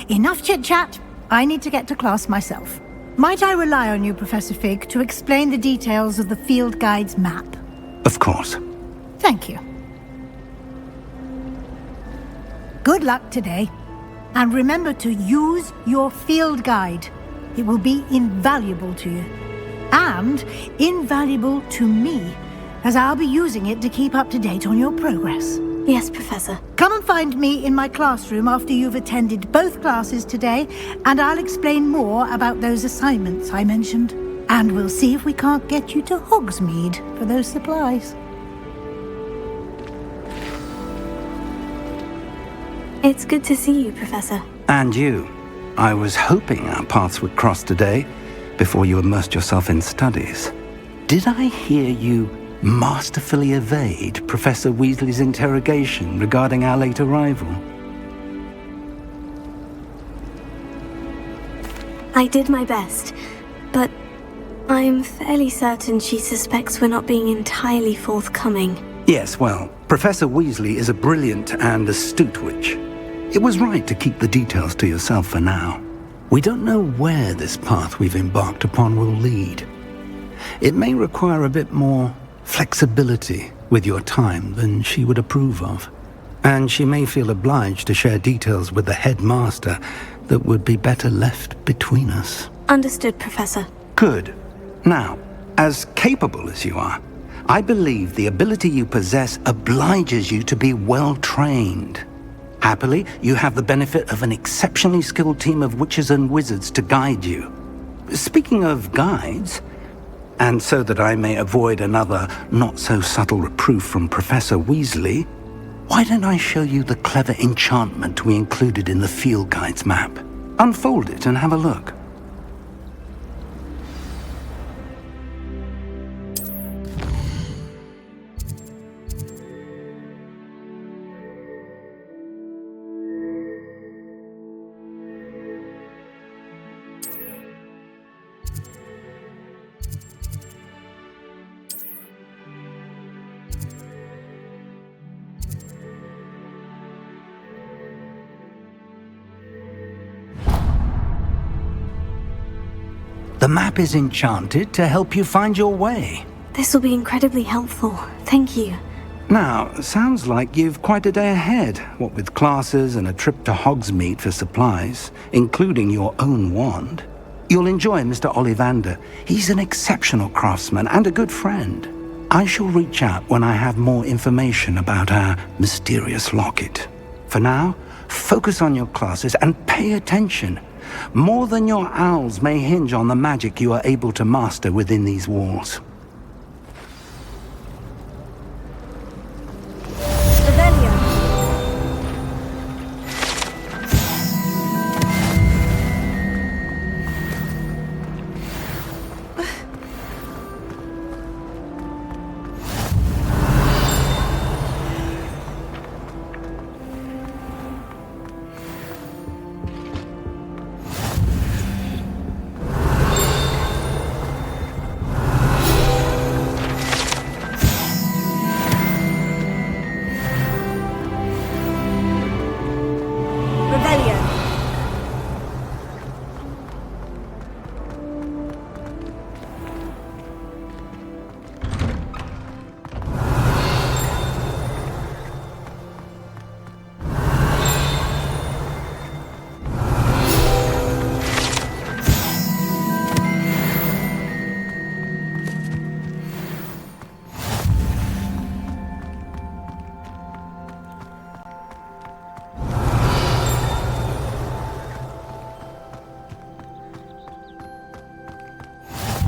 S9: Enough chit-chat. I need to get to class myself. Might I rely on you, Professor Fig, to explain the details of the field guide's map?
S3: Of course.
S9: Thank you. Good luck today. And remember to use your field guide. It will be invaluable to you. And invaluable to me, as I'll be using it to keep up to date on your progress.
S2: Yes, Professor.
S9: Come and find me in my classroom after you've attended both classes today, and I'll explain more about those assignments I mentioned. And we'll see if we can't get you to Hogsmeade for those supplies.
S2: It's good to see you, Professor.
S3: And you. I was hoping our paths would cross today, before you immersed yourself in studies. Did I hear you masterfully evade Professor Weasley's interrogation regarding our late arrival?
S2: I did my best, but I'm fairly certain she suspects we're not being entirely forthcoming.
S3: Yes, well, Professor Weasley is a brilliant and astute witch. It was right to keep the details to yourself for now. We don't know where this path we've embarked upon will lead. It may require a bit more flexibility with your time than she would approve of. And she may feel obliged to share details with the headmaster that would be better left between us.
S2: Understood, Professor.
S3: Good. Now, as capable as you are,
S1: I believe the ability you possess obliges you to be well trained. Happily, you have the benefit of an exceptionally skilled team of witches and wizards to guide you. Speaking of guides, and so that I may avoid another not-so-subtle reproof from Professor Weasley, why don't I show you the clever enchantment we included in the field guide's map? Unfold it and have a look. The map is enchanted to help you find your way.
S2: This will be incredibly helpful. Thank you.
S1: Now, sounds like you've quite a day ahead, what with classes and a trip to Hogsmeade for supplies, including your own wand. You'll enjoy Mr. Ollivander. He's an exceptional craftsman and a good friend. I shall reach out when I have more information about our mysterious locket. For now, focus on your classes and pay attention. More than your owls may hinge on the magic you are able to master within these walls.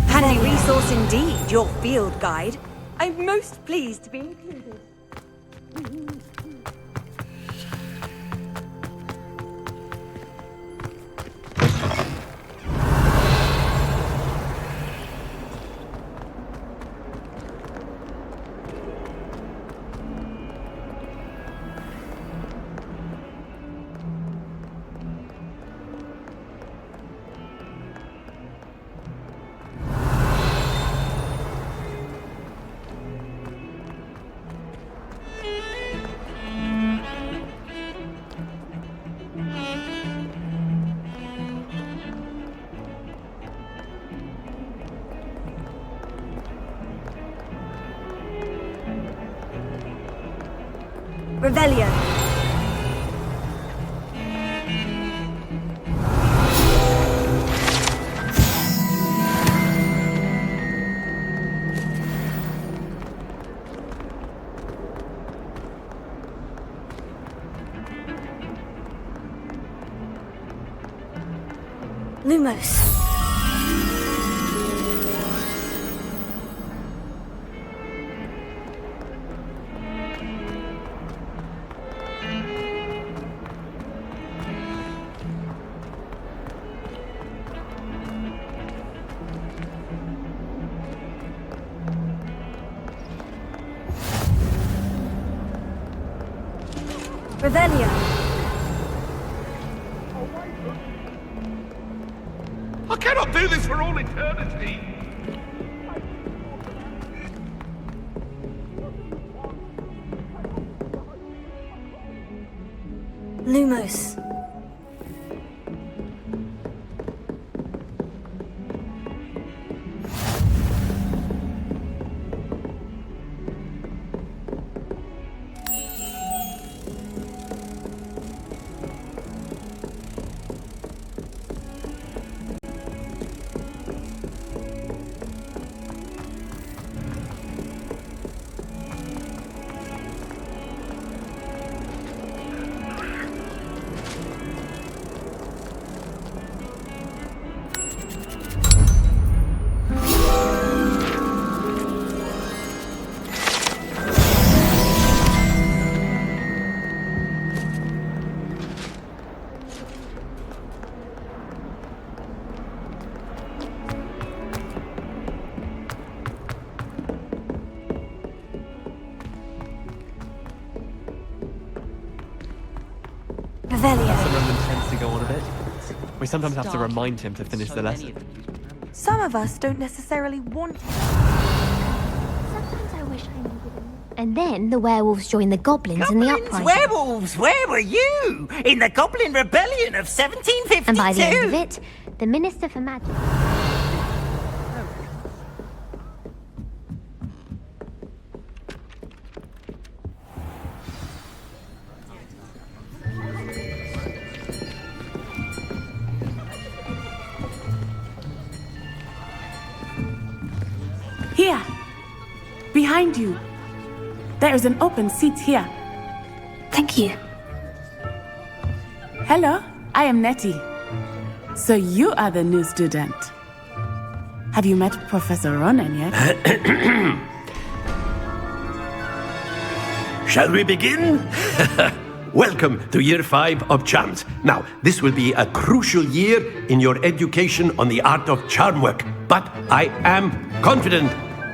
S16: Handy resource indeed, your field guide. I'm most pleased to be included. Revelio.
S2: Lumos. Revelio.
S17: I cannot do this for all eternity!
S2: Lumos.
S13: We sometimes have to remind him to finish the lesson.
S16: Some of us don't necessarily want...
S6: Sometimes I wish I needed him. And then the werewolves joined the goblins in the uprising.
S10: Werewolves, where were you? In the Goblin Rebellion of 1752?
S6: And by the end of it, the Minister for Magic...
S14: Here! Behind you! There is an open seat here.
S2: Thank you.
S14: Hello, I am Nettie. So you are the new student. Have you met Professor Ronan yet?
S8: Shall we begin? Welcome to Year 5 of Charms. Now, this will be a crucial year in your education on the art of charm work. But I am confident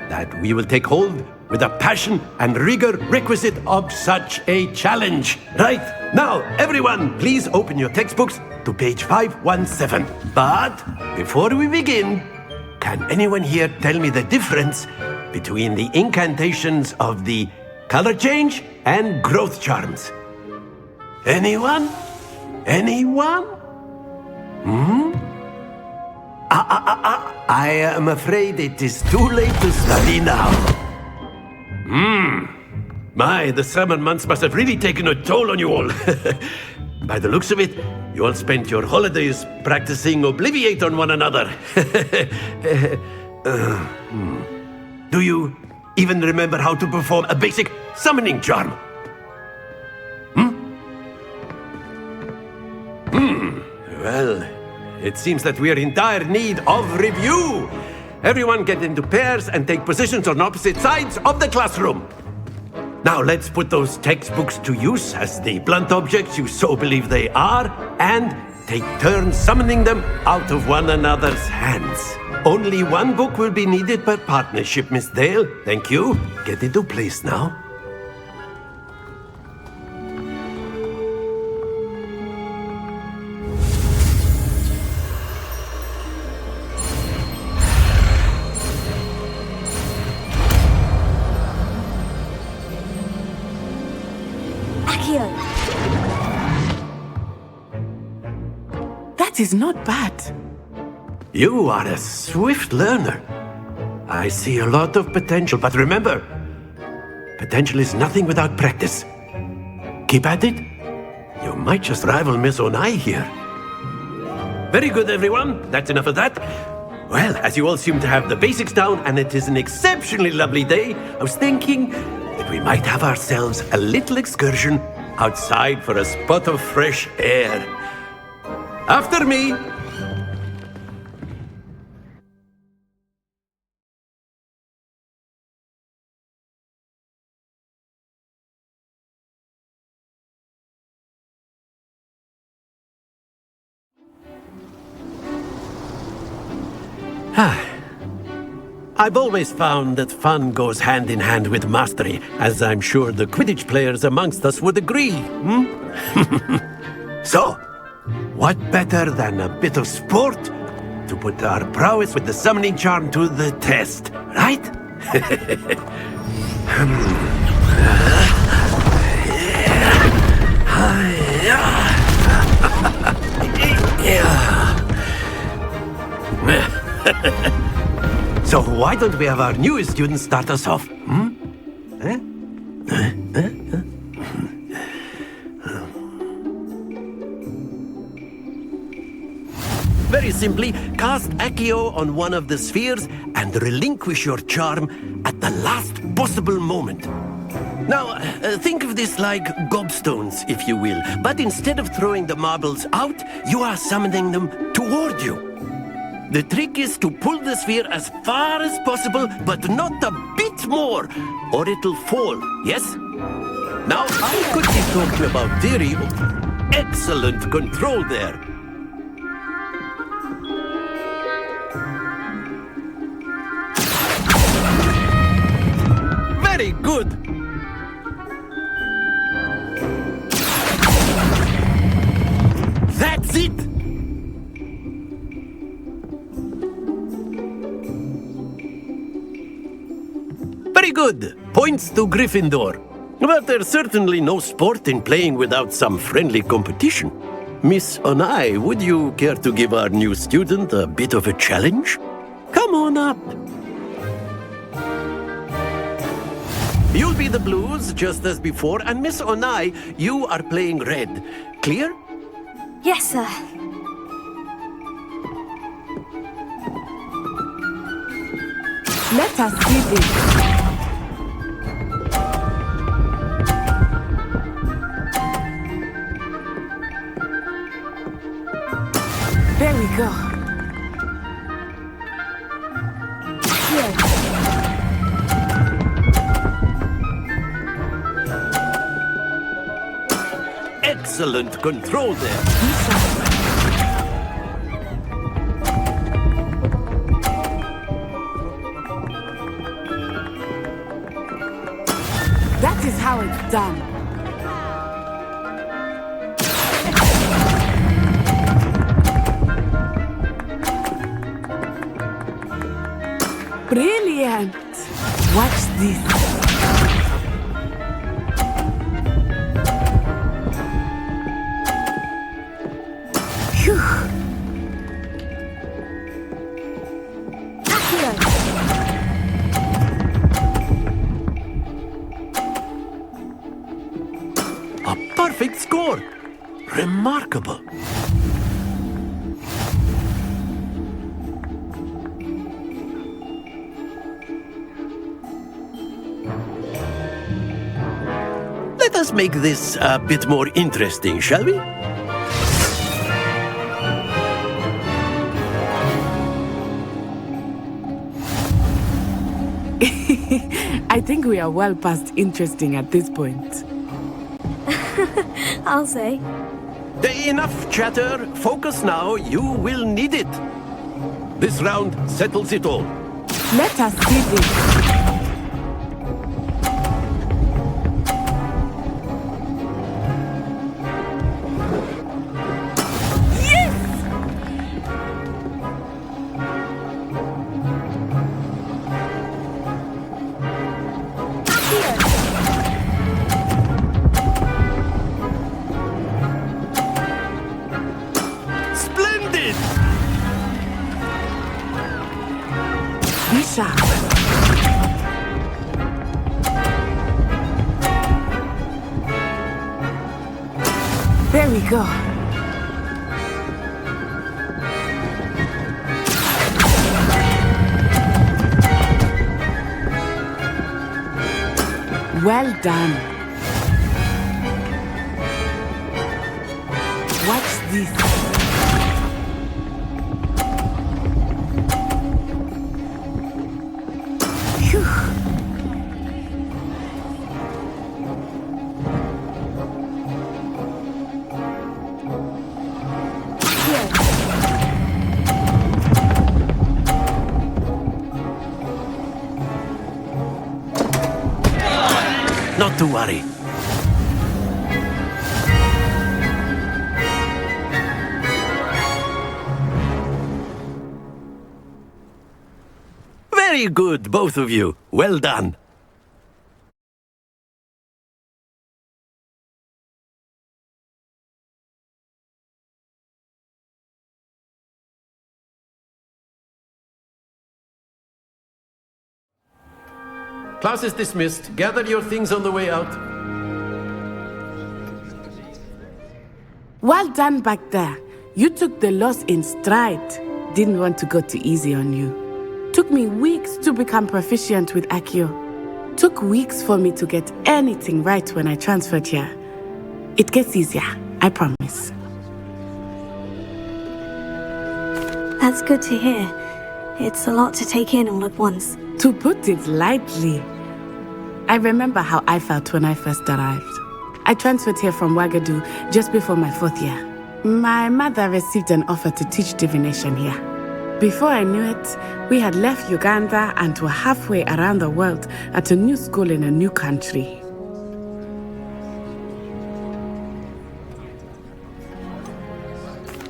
S8: that we will take hold with the passion and rigor requisite of such a challenge. Right, now, everyone, please open your textbooks to page 517. But before we begin, can anyone here tell me the difference between the incantations of the color change and growth charms? Anyone? Anyone? I am afraid it is too late to study now. My, the summer months must have really taken a toll on you all. By the looks of it, you all spent your holidays practicing Obliviate on one another. Do you even remember how to perform a basic summoning charm? Well, it seems that we are in dire need of review. Everyone get into pairs and take positions on opposite sides of the classroom. Now let's put those textbooks to use as the blunt objects you so believe they are, and take turns summoning them out of one another's hands. Only one book will be needed per partnership, Miss Dale. Thank you. Get into place now.
S14: That is not bad.
S8: You are a swift learner. I see a lot of potential, but remember, potential is nothing without practice. Keep at it. You might just rival Miss Onai here. Very good, everyone. That's enough of that. Well, as you all seem to have the basics down, and it is an exceptionally lovely day, I was thinking that we might have ourselves a little excursion outside for a spot of fresh air. After me. I've always found that fun goes hand in hand with mastery, as I'm sure the Quidditch players amongst us would agree. So, what better than a bit of sport to put our prowess with the summoning charm to the test, right? So why don't we have our newest student start us off? Very simply, cast Accio on one of the spheres and relinquish your charm at the last possible moment. Now, think of this like gobstones, if you will, but instead of throwing the marbles out, you are summoning them toward you. The trick is to pull the sphere as far as possible, but not a bit more, or it'll fall, yes? Now, I could keep talking about theory. Excellent control there. Very good. That's it. Very good. Points to Gryffindor. But there's certainly no sport in playing without some friendly competition. Miss Onai, would you care to give our new student a bit of a challenge? Come on up. You'll be the blues, just as before, and Miss Onai, you are playing red. Clear?
S2: Yes, sir.
S14: Let us see this. There we go. Here.
S8: Excellent control there.
S14: That is how it's done. Brilliant! Watch this. Phew.
S8: A perfect score! Remarkable! Let us make this a bit more interesting, shall we?
S14: I think we are well past interesting at this point.
S2: I'll say.
S8: Enough chatter. Focus now. You will need it. This round settles it all.
S14: Let us see this. There we go. Well done. Watch this. Phew.
S8: Not to worry. Very good, both of you. Well done. Class is dismissed. Gather your things on the way out.
S14: Well done back there. You took the loss in stride. Didn't want to go too easy on you. Took me weeks to become proficient with Accio. Took weeks for me to get anything right when I transferred here. It gets easier, I promise.
S2: That's good to hear. It's a lot to take in all at once.
S14: To put it lightly, I remember how I felt when I first arrived. I transferred here from Wagadu just before my 4th year. My mother received an offer to teach divination here. Before I knew it, we had left Uganda and were halfway around the world at a new school in a new country.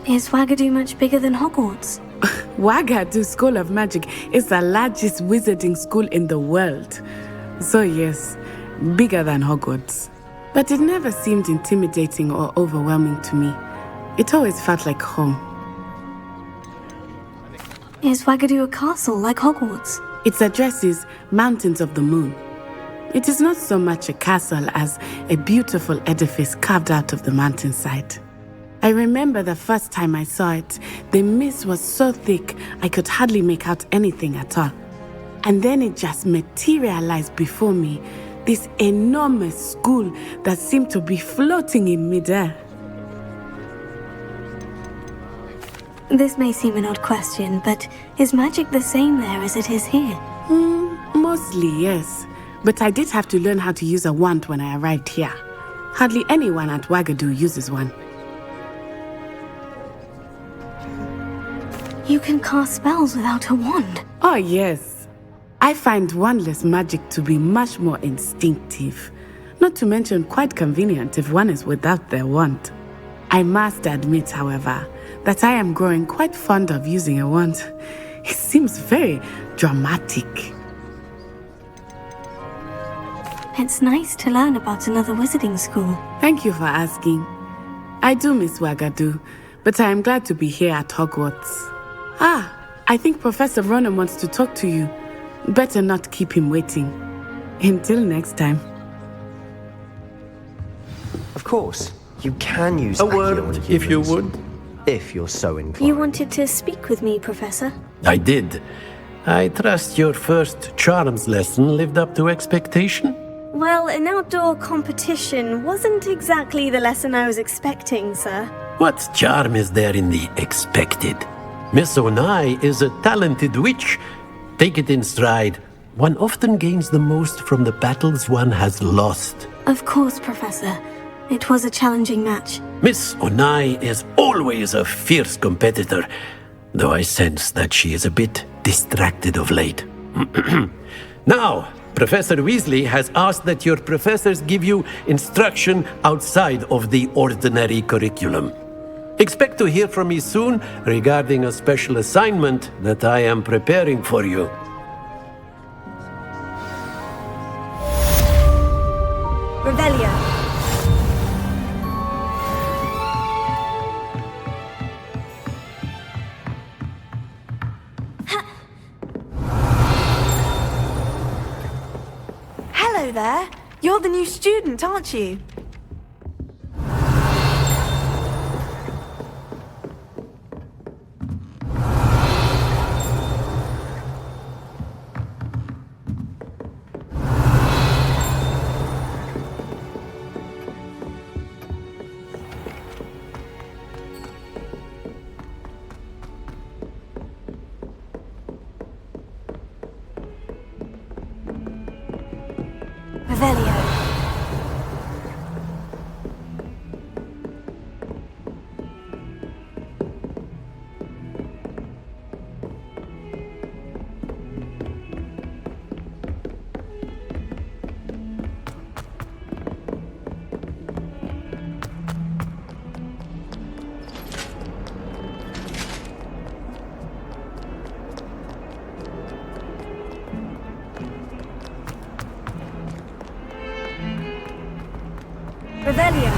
S2: Is Wagadu much bigger than Hogwarts?
S14: Wagadu School of Magic is the largest wizarding school in the world. So yes, bigger than Hogwarts. But it never seemed intimidating or overwhelming to me. It always felt like home.
S2: Is Wagadu a castle like Hogwarts?
S14: Its address is Mountains of the Moon. It is not so much a castle as a beautiful edifice carved out of the mountainside. I remember the first time I saw it, the mist was so thick I could hardly make out anything at all. And then it just materialized before me, this enormous school that seemed to be floating in midair.
S2: This may seem an odd question, but is magic the same there as it is here?
S14: Mostly, yes. But I did have to learn how to use a wand when I arrived here. Hardly anyone at Wagadu uses one.
S2: You can cast spells without a wand?
S14: Oh, yes. I find wandless magic to be much more instinctive. Not to mention quite convenient if one is without their wand. I must admit, however, that I am growing quite fond of using a wand. It seems very dramatic.
S2: It's nice to learn about another wizarding school.
S14: Thank you for asking. I do miss Wagadu, but I am glad to be here at Hogwarts. I think Professor Ronan wants to talk to you. Better not keep him waiting. Until next time.
S18: Of course, you can use
S8: a word, if you would.
S18: If you're so inclined.
S2: You wanted to speak with me, Professor?
S8: I did. I trust your first charms lesson lived up to expectation?
S2: Well, an outdoor competition wasn't exactly the lesson I was expecting, sir.
S8: What charm is there in the expected? Miss Onai is a talented witch. Take it in stride. One often gains the most from the battles one has lost.
S2: Of course, Professor. It was a challenging match.
S8: Miss Onai is always a fierce competitor, though I sense that she is a bit distracted of late. Now, Professor Weasley has asked that your professors give you instruction outside of the ordinary curriculum. Expect to hear from me soon regarding a special assignment that I am preparing for you.
S16: Revelio.
S19: Hello there. You're the new student, aren't you? Revelio. Revelio.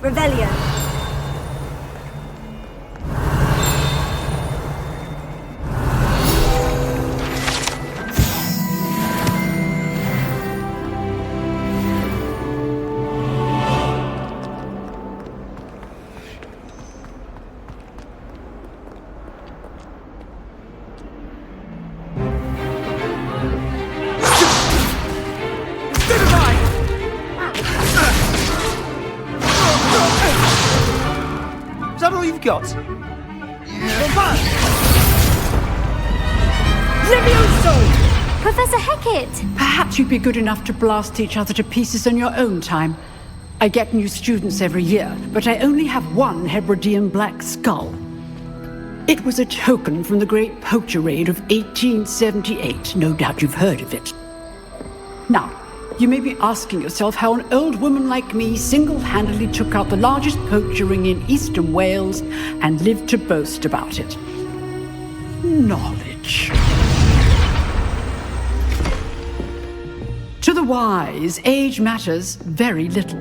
S19: Revelio.
S18: Is that all you've got?
S19: Levioso!
S2: Professor Hecat!
S20: Perhaps you'd be good enough to blast each other to pieces in your own time. I get new students every year, but I only have one Hebridean black skull. It was a token from the Great Poacher Raid of 1878. No doubt you've heard of it. Now, you may be asking yourself how an old woman like me single-handedly took out the largest poacher ring in eastern Wales and lived to boast about it. Knowledge. To the wise, age matters very little.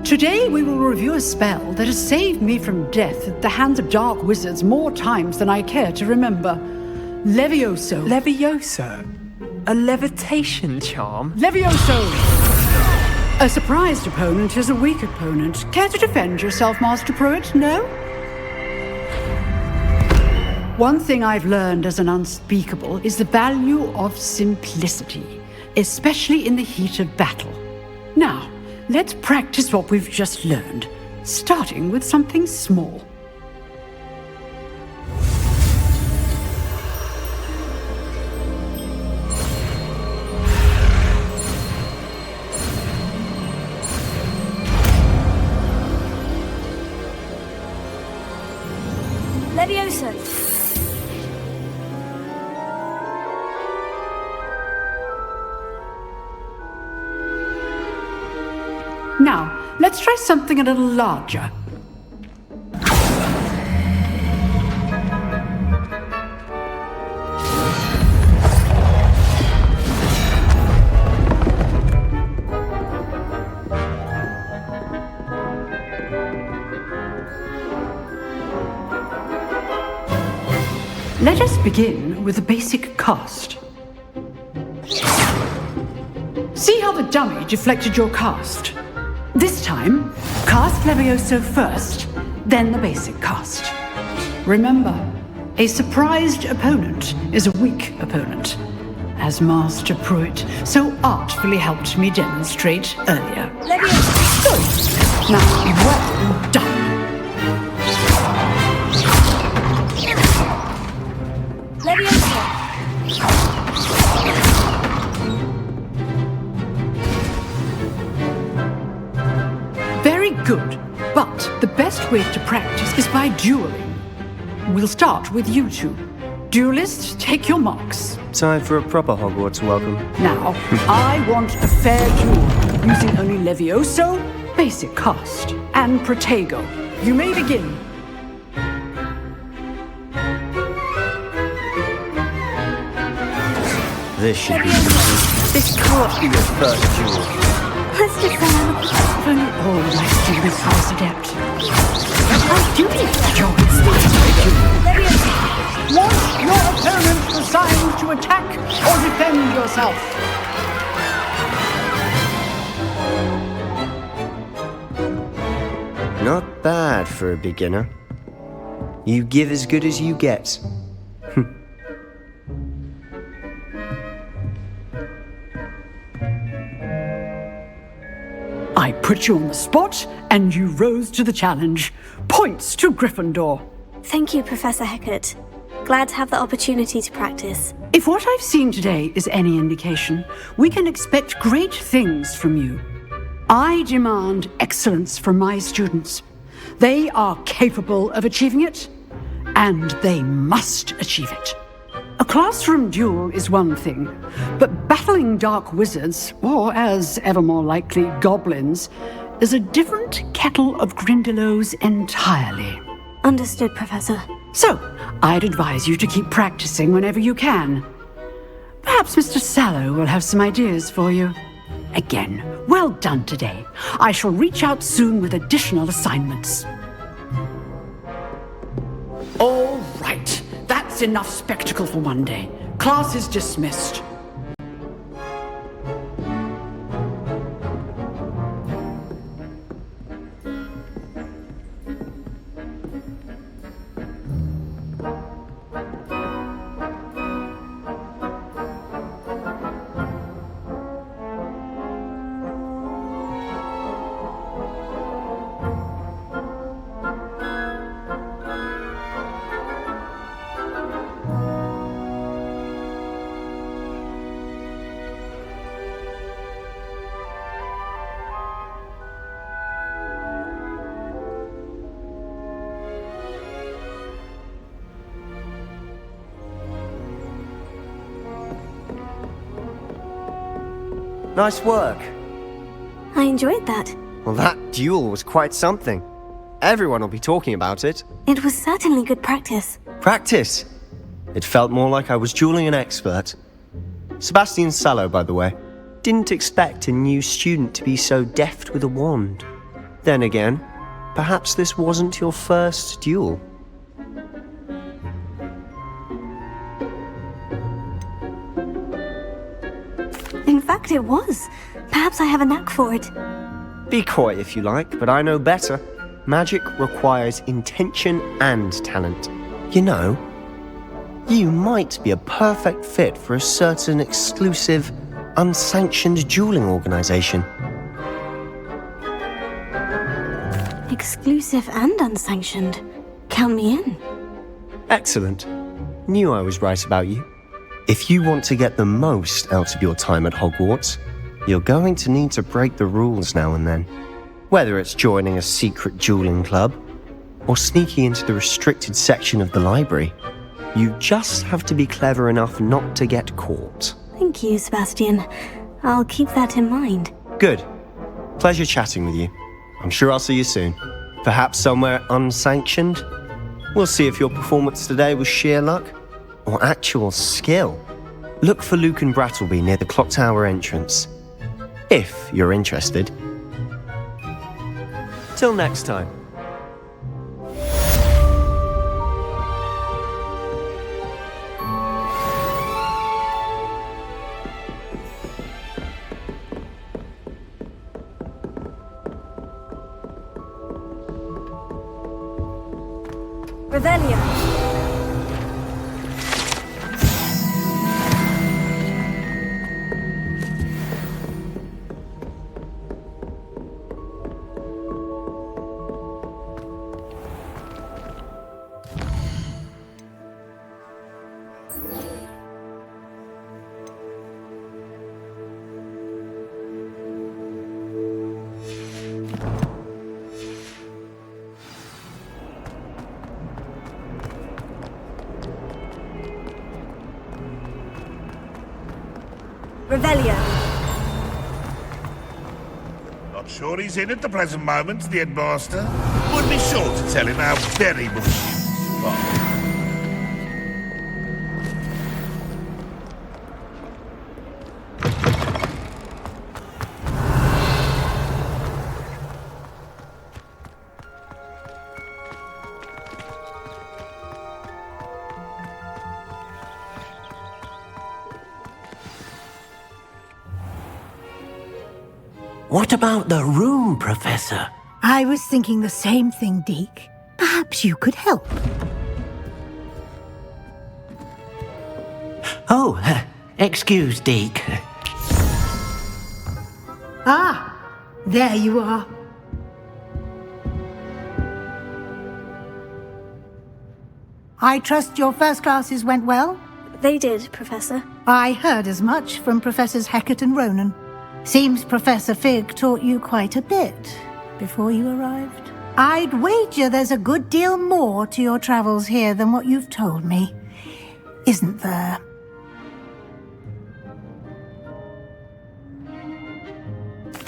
S20: Today we will review a spell that has saved me from death at the hands of dark wizards more times than I care to remember. Levioso.
S13: Levioso? A levitation charm?
S20: Levioso! A surprised opponent is a weak opponent. Care to defend yourself, Master Pruitt? No? One thing I've learned as an unspeakable is the value of simplicity, especially in the heat of battle. Now, let's practice what we've just learned, starting with something small.
S2: Levioso!
S20: Now, let's try something a little larger. Let us begin with the basic cast. See how the dummy deflected your cast? This time, cast Levioso first, then the basic cast. Remember, a surprised opponent is a weak opponent, as Master Pruitt so artfully helped me demonstrate earlier.
S2: Levioso!
S20: Good. Now, well done.
S2: Levioso!
S20: Very good, but the best way to practice is by dueling. We'll start with you two. Duelists, take your marks.
S18: Time for a proper Hogwarts welcome.
S20: Now, I want a fair duel, using only Levioso, basic cast, and Protego. You may begin.
S18: This should be easy. This can't be your first duel.
S2: Let's just go on.
S20: If only all my students are as adept. I do need to join this. Want your opponent assigned to attack or defend yourself?
S18: Not bad for a beginner. You give as good as you get.
S20: I put you on the spot, and you rose to the challenge. Points to Gryffindor.
S2: Thank you, Professor Hecat. Glad to have the opportunity to practice.
S20: If what I've seen today is any indication, we can expect great things from you. I demand excellence from my students. They are capable of achieving it, and they must achieve it. A classroom duel is one thing, but battling dark wizards, or as ever more likely, goblins, is a different kettle of Grindylows entirely.
S2: Understood, Professor.
S20: So, I'd advise you to keep practicing whenever you can. Perhaps Mr. Sallow will have some ideas for you. Again, well done today. I shall reach out soon with additional assignments. All right. That's enough spectacle for one day. Class is dismissed.
S18: Nice work.
S2: I enjoyed that.
S18: Well, that duel was quite something. Everyone will be talking about it.
S2: It was certainly good practice.
S18: Practice? It felt more like I was dueling an expert. Sebastian Sallow, by the way. Didn't expect a new student to be so deft with a wand. Then again, perhaps this wasn't your first duel.
S2: In fact, it was. Perhaps I have a knack for it.
S18: Be coy if you like, but I know better. Magic requires intention and talent. You know, you might be a perfect fit for a certain exclusive, unsanctioned dueling organization.
S2: Exclusive and unsanctioned. Count me in.
S18: Excellent. Knew I was right about you. If you want to get the most out of your time at Hogwarts, you're going to need to break the rules now and then. Whether it's joining a secret dueling club, or sneaking into the restricted section of the library, you just have to be clever enough not to get caught.
S2: Thank you, Sebastian. I'll keep that in mind.
S18: Good. Pleasure chatting with you. I'm sure I'll see you soon. Perhaps somewhere unsanctioned? We'll see if your performance today was sheer luck or actual skill. Look for Luke and Brattleby near the clock tower entrance. If you're interested. Till next time.
S19: Revelio. Revelio.
S17: Not sure he's in at the present moment, the headmaster. Would be sure to tell him how very much he was.
S4: What about the room, Professor?
S9: I was thinking the same thing, Deke. Perhaps you could help.
S4: Oh, excuse, Deke.
S9: Ah, there you are. I trust your first classes went well?
S2: They did, Professor.
S9: I heard as much from Professors Hecat and Ronan. Seems Professor Fig taught you quite a bit before you arrived. I'd wager there's a good deal more to your travels here than what you've told me, isn't there?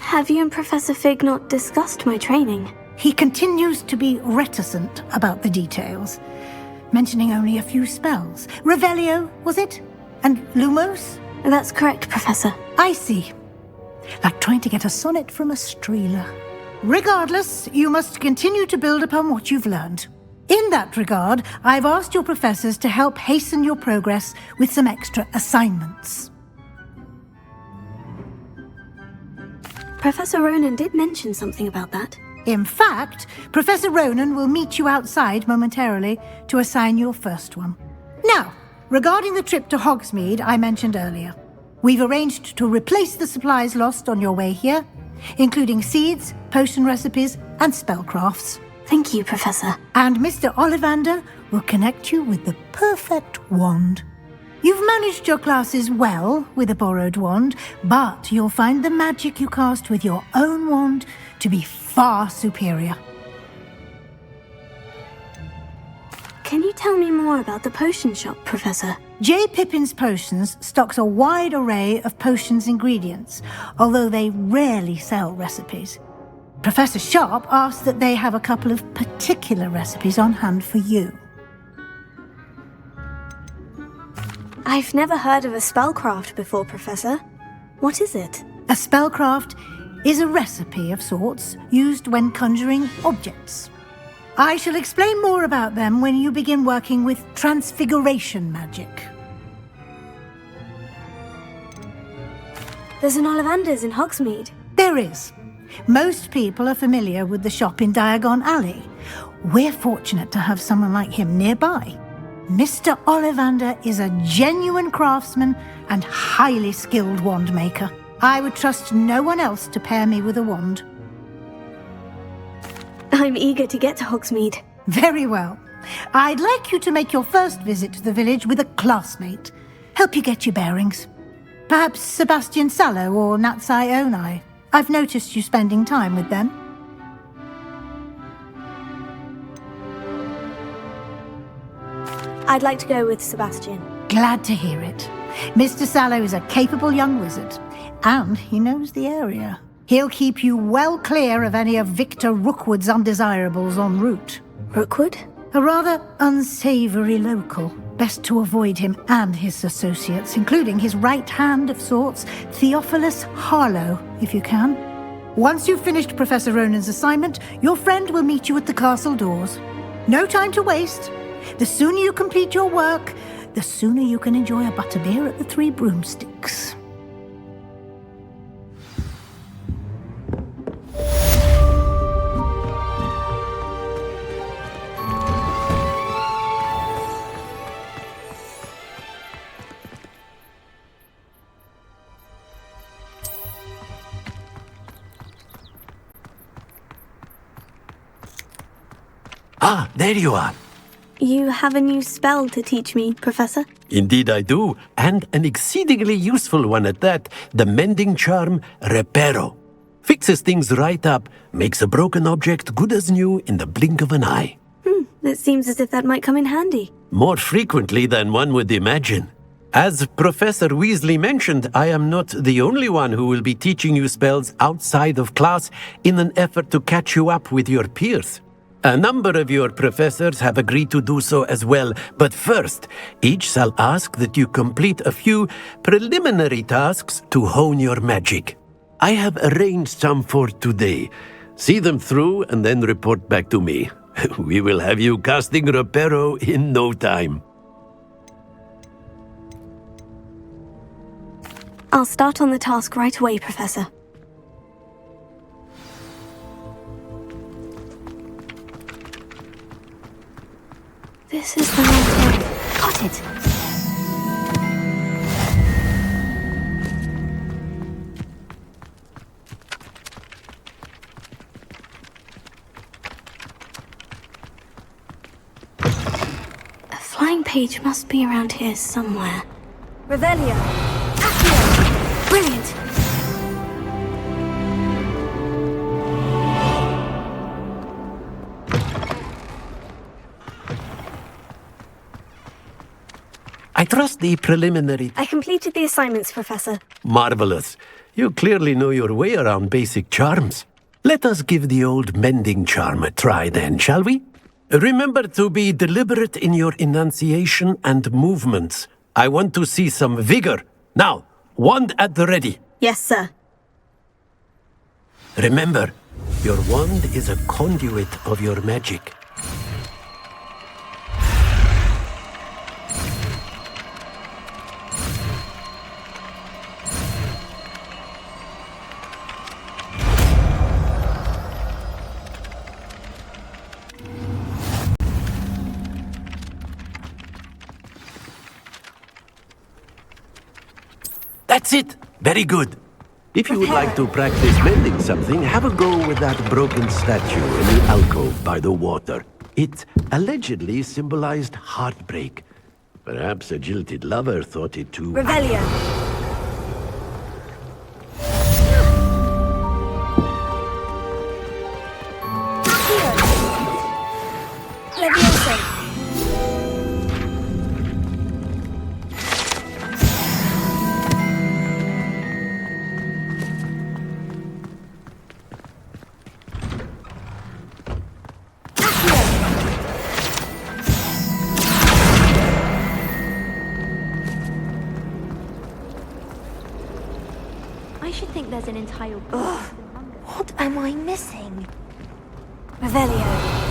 S2: Have you and Professor Fig not discussed my training?
S9: He continues to be reticent about the details, mentioning only a few spells. Revelio, was it? And Lumos?
S2: That's correct, Professor.
S9: I see. Like trying to get a sonnet from a streeler. Regardless, you must continue to build upon what you've learned. In that regard, I've asked your professors to help hasten your progress with some extra assignments.
S2: Professor Ronan did mention something about that.
S9: In fact, Professor Ronan will meet you outside momentarily to assign your first one. Now, regarding the trip to Hogsmeade I mentioned earlier, we've arranged to replace the supplies lost on your way here, including seeds, potion recipes, and spellcrafts.
S2: Thank you, Professor.
S9: And Mr. Ollivander will connect you with the perfect wand. You've managed your classes well with a borrowed wand, but you'll find the magic you cast with your own wand to be far superior.
S2: Can you tell me more about the potion shop, Professor?
S9: J. Pippin's Potions stocks a wide array of potions ingredients, although they rarely sell recipes. Professor Sharp asks that they have a couple of particular recipes on hand for you.
S2: I've never heard of a spellcraft before, Professor. What is it?
S9: A spellcraft is a recipe of sorts used when conjuring objects. I shall explain more about them when you begin working with transfiguration magic.
S2: There's an Ollivanders in Hogsmeade.
S9: There is. Most people are familiar with the shop in Diagon Alley. We're fortunate to have someone like him nearby. Mr. Ollivander is a genuine craftsman and highly skilled wand maker. I would trust no one else to pair me with a wand.
S2: I'm eager to get to Hogsmeade.
S9: Very well. I'd like you to make your first visit to the village with a classmate. Help you get your bearings. Perhaps Sebastian Sallow or Natsai Onai. I've noticed you spending time with them.
S2: I'd like to go with Sebastian.
S9: Glad to hear it. Mr. Sallow is a capable young wizard, and he knows the area. He'll keep you well clear of any of Victor Rookwood's undesirables en route.
S2: Rookwood?
S9: A rather unsavory local. Best to avoid him and his associates, including his right hand of sorts, Theophilus Harlow, if you can. Once you've finished Professor Ronan's assignment, your friend will meet you at the castle doors. No time to waste. The sooner you complete your work, the sooner you can enjoy a butterbeer at the Three Broomsticks.
S8: Ah, there you are.
S2: You have a new spell to teach me, Professor?
S8: Indeed I do, and an exceedingly useful one at that. The mending charm, Reparo. Fixes things right up, makes a broken object good as new in the blink of an eye.
S2: It seems as if that might come in handy.
S8: More frequently than one would imagine. As Professor Weasley mentioned, I am not the only one who will be teaching you spells outside of class in an effort to catch you up with your peers. A number of your professors have agreed to do so as well, but first, each shall ask that you complete a few preliminary tasks to hone your magic. I have arranged some for today. See them through and then report back to me. We will have you casting Reparo in no time.
S2: I'll start on the task right away, Professor. This is the right one. Got it. A flying page must be around here somewhere.
S19: Revelio.
S2: Accio! Brilliant!
S8: I trust the preliminary...
S2: I completed the assignments, Professor.
S8: Marvelous. You clearly know your way around basic charms. Let us give the old mending charm a try then, shall we? Remember to be deliberate in your enunciation and movements. I want to see some vigor. Now, wand at the ready.
S2: Yes, sir.
S8: Remember, your wand is a conduit of your magic. That's it! Very good. If you would like to practice mending something, have a go with that broken statue in the alcove by the water. It allegedly symbolized heartbreak. Perhaps a jilted lover thought it too...
S19: Revelio.
S2: Levioso.
S6: I should think there's an entire...
S2: Ugh. What am I missing? Revelio.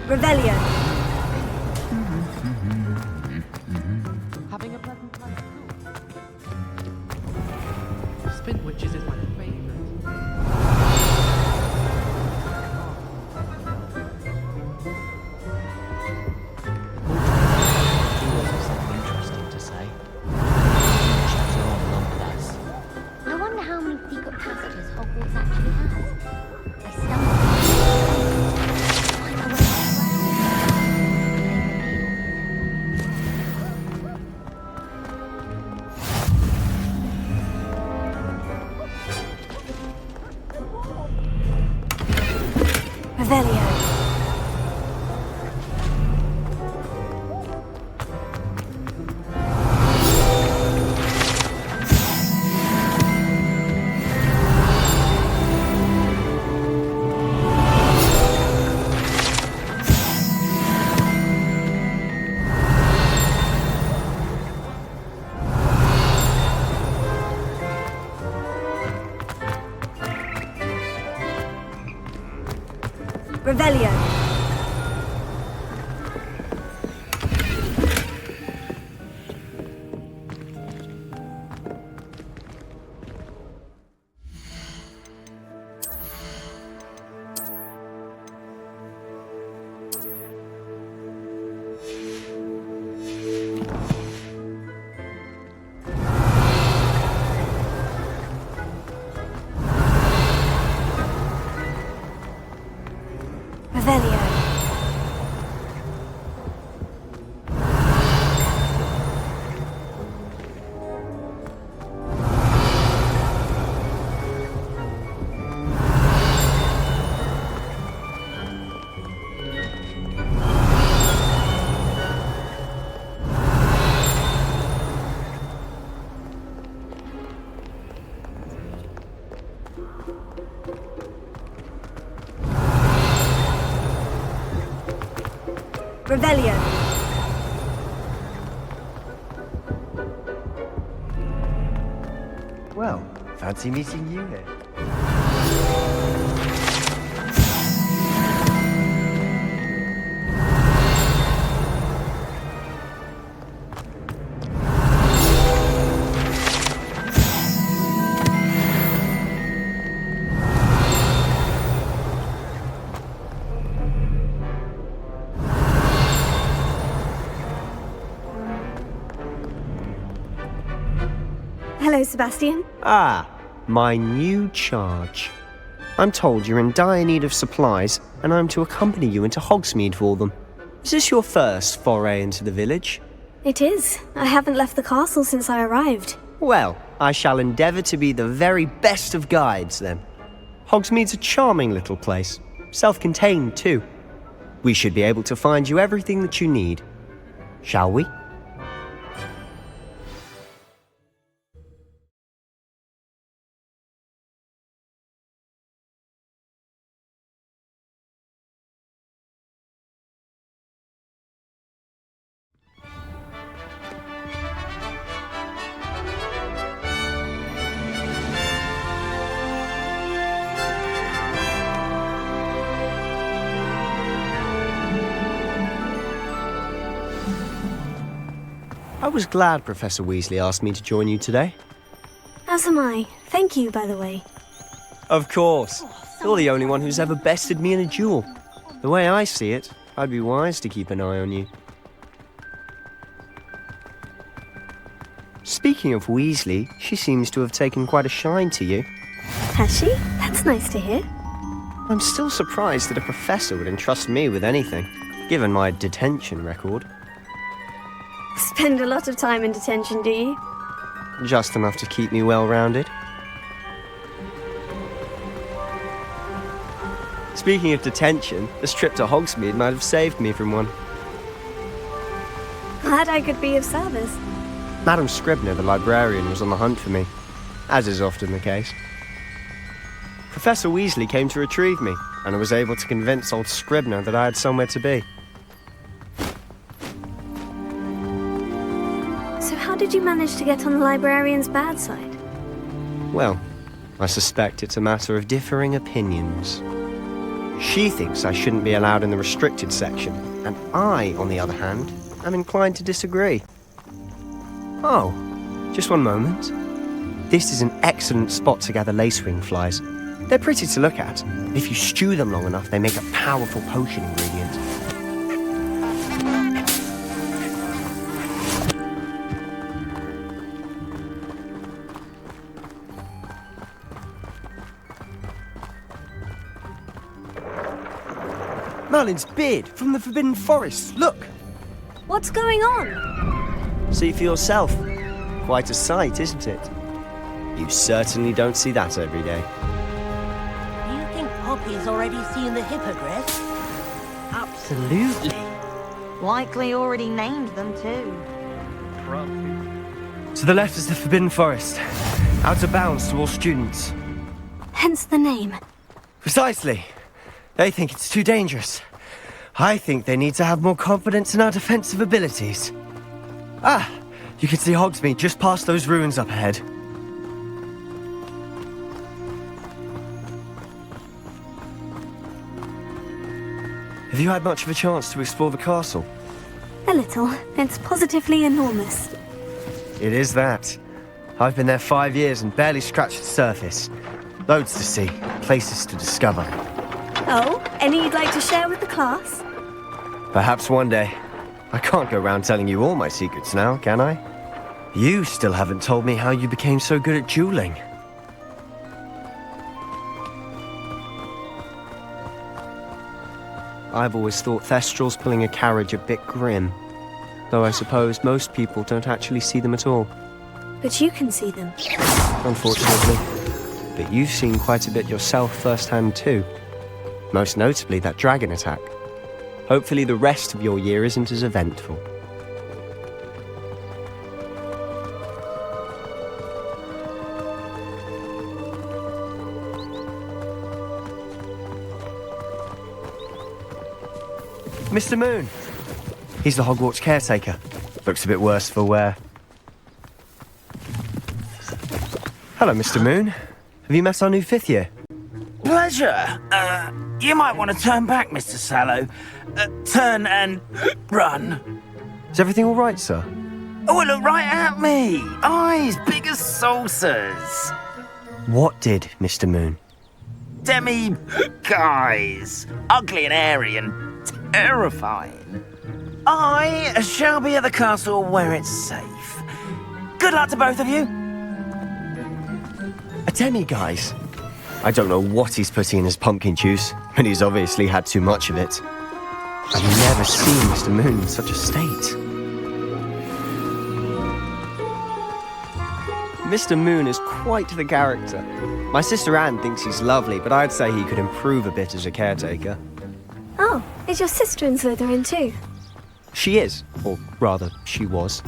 S2: Revelio.
S21: Having a pleasant time. Spin witches is my favorite. Something interesting to say. Chatter on nonetheless.
S6: I wonder how many secret passages Hogwarts actually has. I stumbled.
S2: Revelio. Revelio. Revelio. Revelio.
S18: Well, fancy meeting you here.
S2: Hello, Sebastian.
S18: Ah, my new charge. I'm told you're in dire need of supplies, and I'm to accompany you into Hogsmeade for them. Is this your first foray into the village?
S2: It is. I haven't left the castle since I arrived.
S18: Well, I shall endeavour to be the very best of guides, then. Hogsmeade's a charming little place, self-contained too. We should be able to find you everything that you need. Shall we? I was glad Professor Weasley asked me to join you today.
S2: As am I. Thank you, by the way.
S18: Of course. You're the only one who's ever bested me in a duel. The way I see it, I'd be wise to keep an eye on you. Speaking of Weasley, she seems to have taken quite a shine to you.
S2: Has she? That's nice to hear.
S18: I'm still surprised that a professor would entrust me with anything, given my detention record.
S2: Spend a lot of time in detention, do you?
S18: Just enough to keep me well-rounded. Speaking of detention, this trip to Hogsmeade might have saved me from one.
S2: Glad I could be of service.
S18: Madam Scribner, the librarian, was on the hunt for me, as is often the case. Professor Weasley came to retrieve me, and I was able to convince old Scribner that I had somewhere to be.
S2: So how did you manage to get on the librarian's bad side?
S18: Well, I suspect it's a matter of differing opinions. She thinks I shouldn't be allowed in the restricted section, and I, on the other hand, am inclined to disagree. Oh, just one moment. This is an excellent spot to gather lacewing flies. They're pretty to look at. If you stew them long enough, they make a powerful potion ingredient. Merlin's beard from the Forbidden Forest. Look!
S2: What's going on?
S18: See for yourself. Quite a sight, isn't it? You certainly don't see that every day.
S7: Do you think Poppy's already seen the hippogriff?
S16: Absolutely. Likely already named them too.
S18: To the left is the Forbidden Forest. Out of bounds to all students.
S2: Hence the name.
S18: Precisely. They think it's too dangerous. I think they need to have more confidence in our defensive abilities. Ah, you can see Hogsmeade just past those ruins up ahead. Have you had much of a chance to explore the castle?
S2: A little. It's positively enormous.
S18: It is that. I've been there 5 years and barely scratched the surface. Loads to see, places to discover.
S2: Oh, any you'd like to share with the class?
S18: Perhaps one day. I can't go around telling you all my secrets now, can I? You still haven't told me how you became so good at dueling. I've always thought Thestrals pulling a carriage a bit grim. Though I suppose most people don't actually see them at all.
S2: But you can see them.
S18: Unfortunately. But you've seen quite a bit yourself firsthand too. Most notably that dragon attack. Hopefully the rest of your year isn't as eventful. Mr. Moon. He's the Hogwarts caretaker. Looks a bit worse for wear. Hello, Mr. Moon. Have you met our new 5th year?
S10: Pleasure. You might want to turn back, Mr. Sallow. Turn and run.
S18: Is everything all right, sir?
S10: Oh, look right at me. Eyes big as saucers.
S18: What did, Mr. Moon?
S10: Guys. Ugly and airy and terrifying. I shall be at the castle where it's safe. Good luck to both of you.
S18: A demi-guise? I don't know what he's putting in his pumpkin juice, but he's obviously had too much of it. I've never seen Mr. Moon in such a state. Mr. Moon is quite the character. My sister Anne thinks he's lovely, but I'd say he could improve a bit as a caretaker.
S2: Oh, is your sister in Slytherin too?
S18: She is, or rather, she was.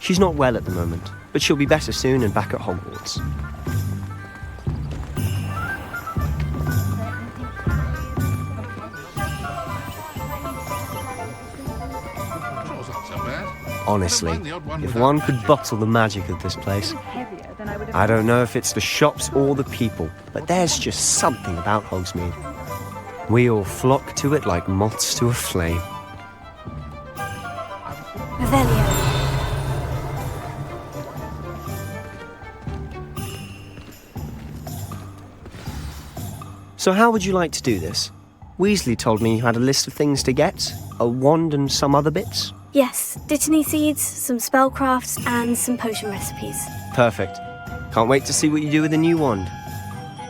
S18: She's not well at the moment, but she'll be better soon and back at Hogwarts. Honestly, if one could bottle the magic of this place. I don't know if it's the shops or the people, but there's just something about Hogsmeade. We all flock to it like moths to a flame.
S2: Revelio.
S18: So how would you like to do this? Weasley told me you had a list of things to get, a wand and some other bits.
S2: Yes, Dittany seeds, some spellcrafts, and some potion recipes.
S18: Perfect. Can't wait to see what you do with the new wand.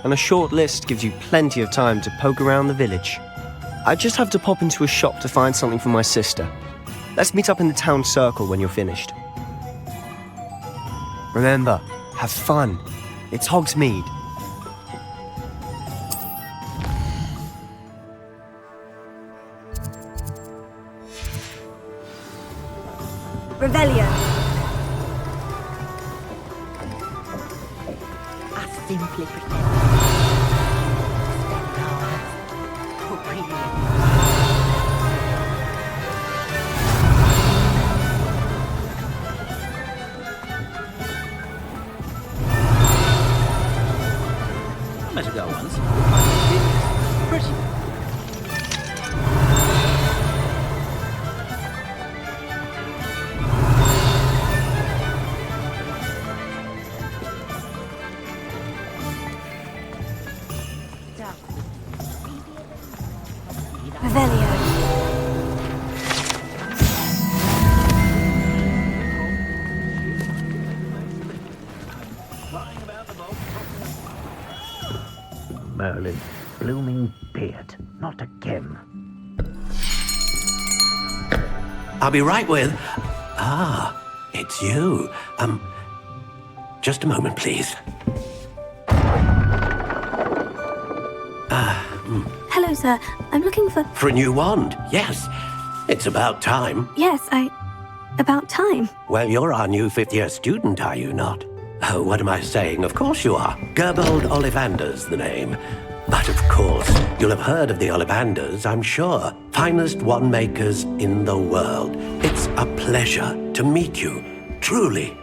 S18: And a short list gives you plenty of time to poke around the village. I just have to pop into a shop to find something for my sister. Let's meet up in the town circle when you're finished. Remember, have fun. It's Hogsmeade.
S16: Revelio.
S7: I simply pretend. Spend hours. Oh, really?
S21: I met a girl once. Pretty.
S10: Merlin, blooming beard, not again.
S8: I'll be right with... Ah, it's you. Just a moment, please.
S2: Hello, sir. I'm looking for...
S8: For a new wand, yes. It's about time.
S2: Yes, about time.
S8: Well, you're our new fifth-year student, are you not? Oh, what am I saying? Of course you are. Gerbold Ollivander's the name. But of course, you'll have heard of the Ollivanders, I'm sure. Finest wand makers in the world. It's a pleasure to meet you, truly.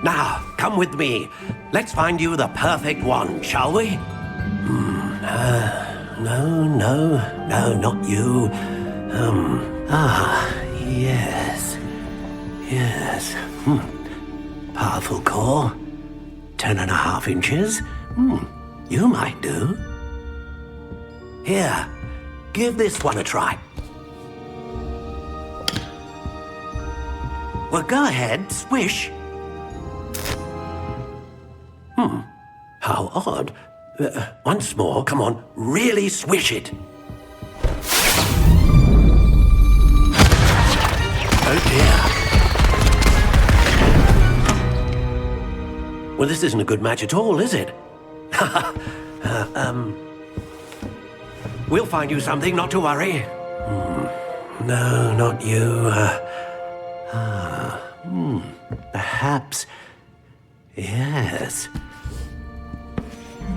S8: Now, come with me. Let's find you the perfect wand, shall we? No, not you. Yes. Powerful core. 10.5 inches. You might do. Here, give this one a try. Well, go ahead, swish. How odd. Once more, come on, really swish it. Oh dear. Well, this isn't a good match at all, is it? We'll find you something, not to worry. No, not you. Perhaps... Yes.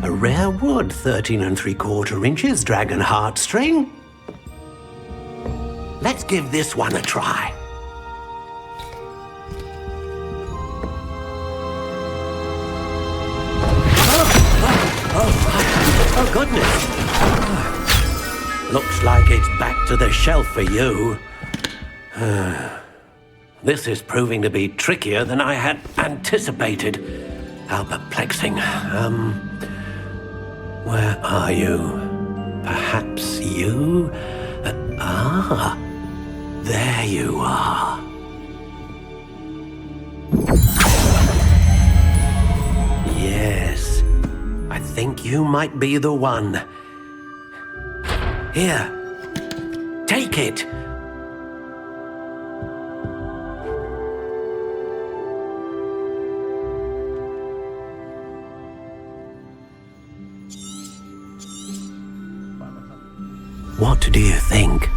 S8: A rare wood, 13 3/4 inches, dragon heartstring. Let's give this one a try. Oh, goodness. Looks like it's back to the shelf for you. This is proving to be trickier than I had anticipated. How perplexing. Where are you? Perhaps you? There you are. Yes, I think you might be the one. Here, take it. What do you think?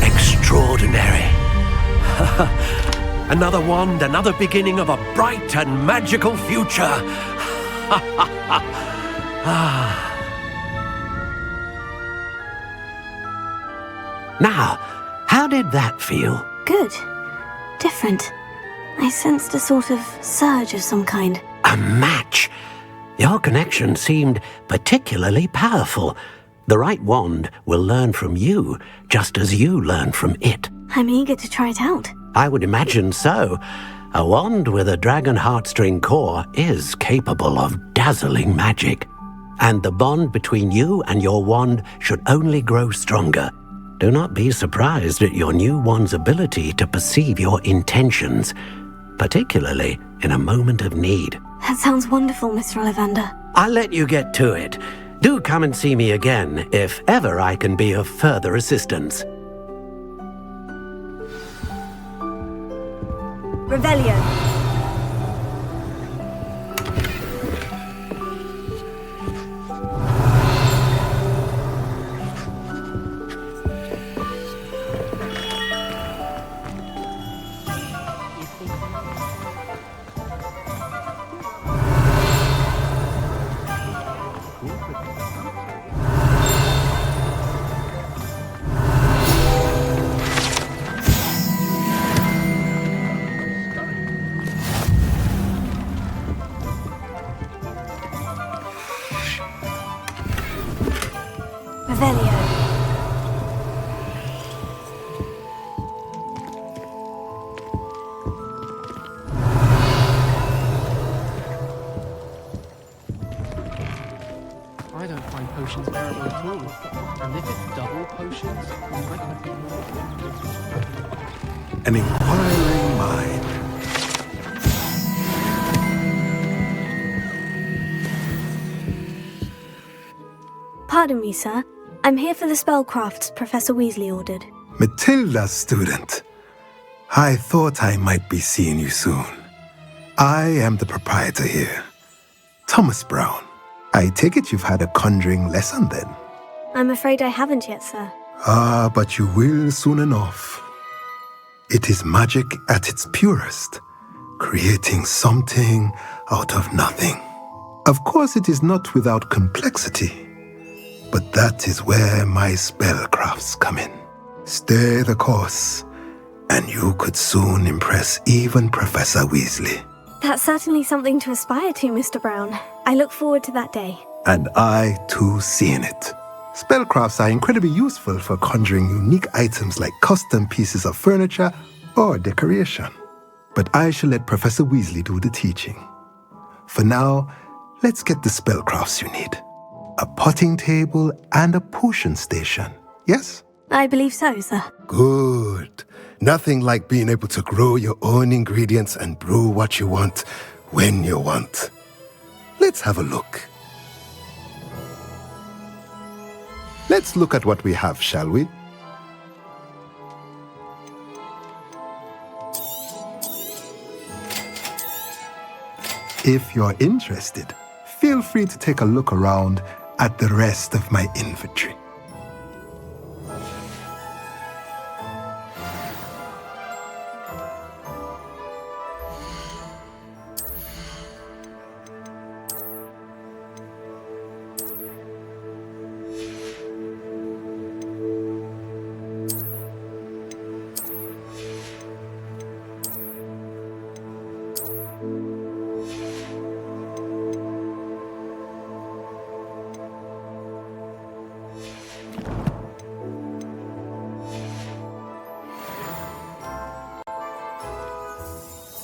S8: Extraordinary. Another wand, another beginning of a bright and magical future. Now, how did that feel?
S2: Good. Different. I sensed a sort of surge of some kind.
S8: A match? Your connection seemed particularly powerful. The right wand will learn from you, just as you learn from it.
S2: I'm eager to try it out.
S8: I would imagine so. A wand with a dragon heartstring core is capable of dazzling magic. And the bond between you and your wand should only grow stronger. Do not be surprised at your new wand's ability to perceive your intentions, particularly in a moment of need.
S2: That sounds wonderful, Mr. Ollivander.
S8: I'll let you get to it. Do come and see me again if ever I can be of further assistance.
S16: Revelio.
S13: I don't find potions terrible at all. And if it's double potions, we might have been more.
S5: An inquiring mind.
S2: Pardon me, sir. I'm here for the spellcrafts Professor Weasley ordered.
S5: Matilda's student. I thought I might be seeing you soon. I am the proprietor here, Thomas Brown. I take it you've had a conjuring lesson then?
S2: I'm afraid I haven't yet, sir.
S5: Ah, but you will soon enough. It is magic at its purest, creating something out of nothing. Of course, it is not without complexity, but that is where my spellcrafts come in. Stay the course, and you could soon impress even Professor Weasley.
S2: That's certainly something to aspire to, Mr. Brown. I look forward to that day.
S5: And I, too, seeing it. Spellcrafts are incredibly useful for conjuring unique items like custom pieces of furniture or decoration. But I shall let Professor Weasley do the teaching. For now, let's get the spellcrafts you need. A potting table and a potion station, yes?
S2: I believe so, sir.
S5: Good. Nothing like being able to grow your own ingredients and brew what you want when you want. Let's have a look. Let's look at what we have, shall we? If you're interested, feel free to take a look around at the rest of my inventory.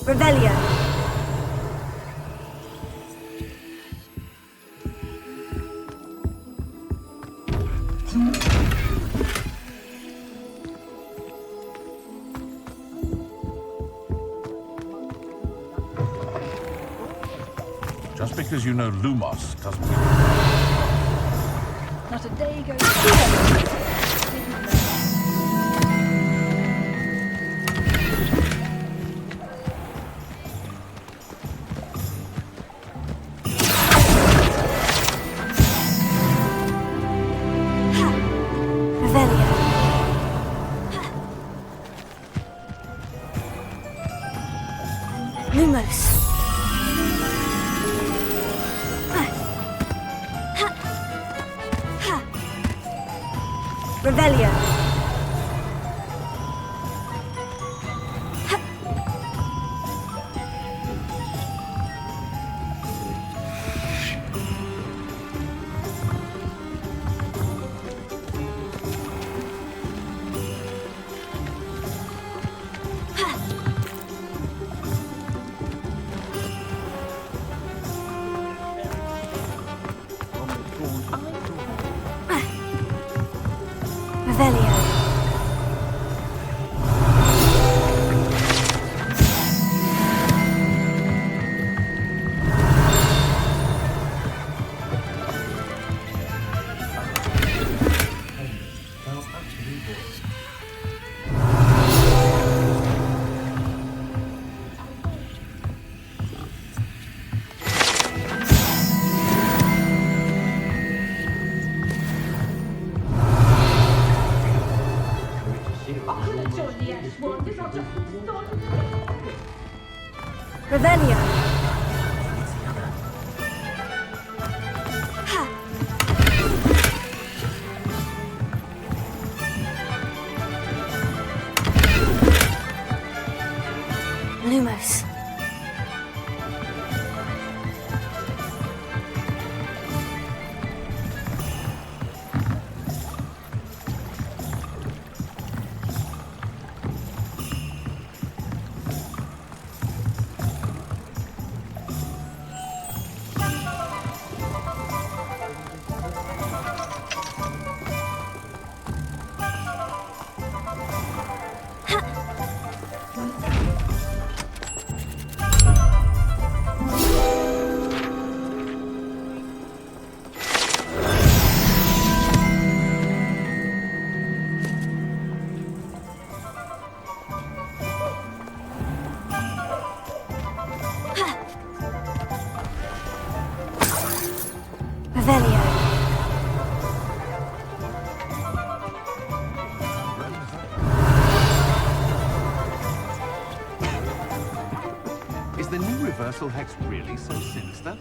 S16: Revelio.
S17: Just because you know Lumos doesn't mean...
S22: Not a day goes by.
S16: Revelio. Revelio. Revelio.
S2: Lumos. Revelio.
S3: Is the new reversal hex really so sinister?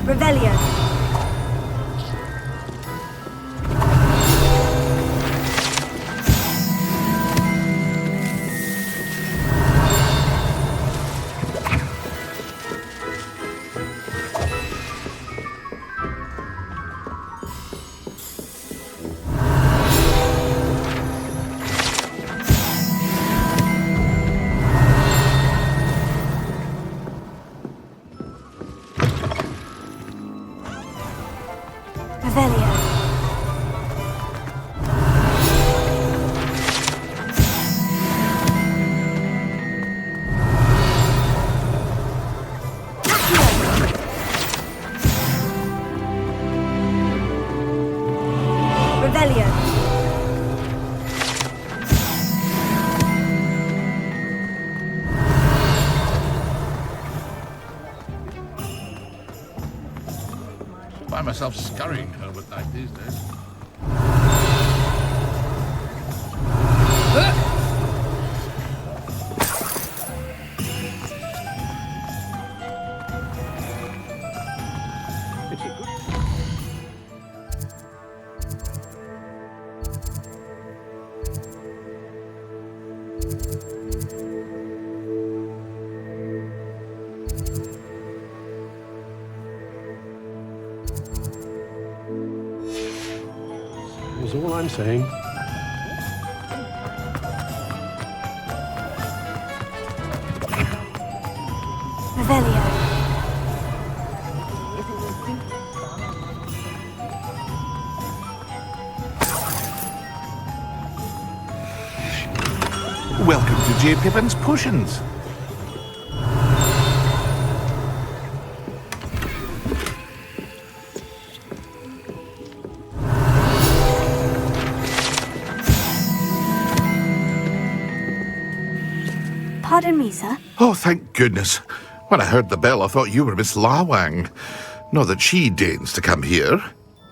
S16: Revelio. Revelio. Revelio.
S17: Find myself scurrying home at night these days.
S8: Is all I'm saying.
S2: Revelio.
S17: Welcome to J. Pippin's Potions.
S2: Pardon me, sir.
S17: Oh, thank goodness. When I heard the bell, I thought you were Miss Lawang. Not that she deigns to come here.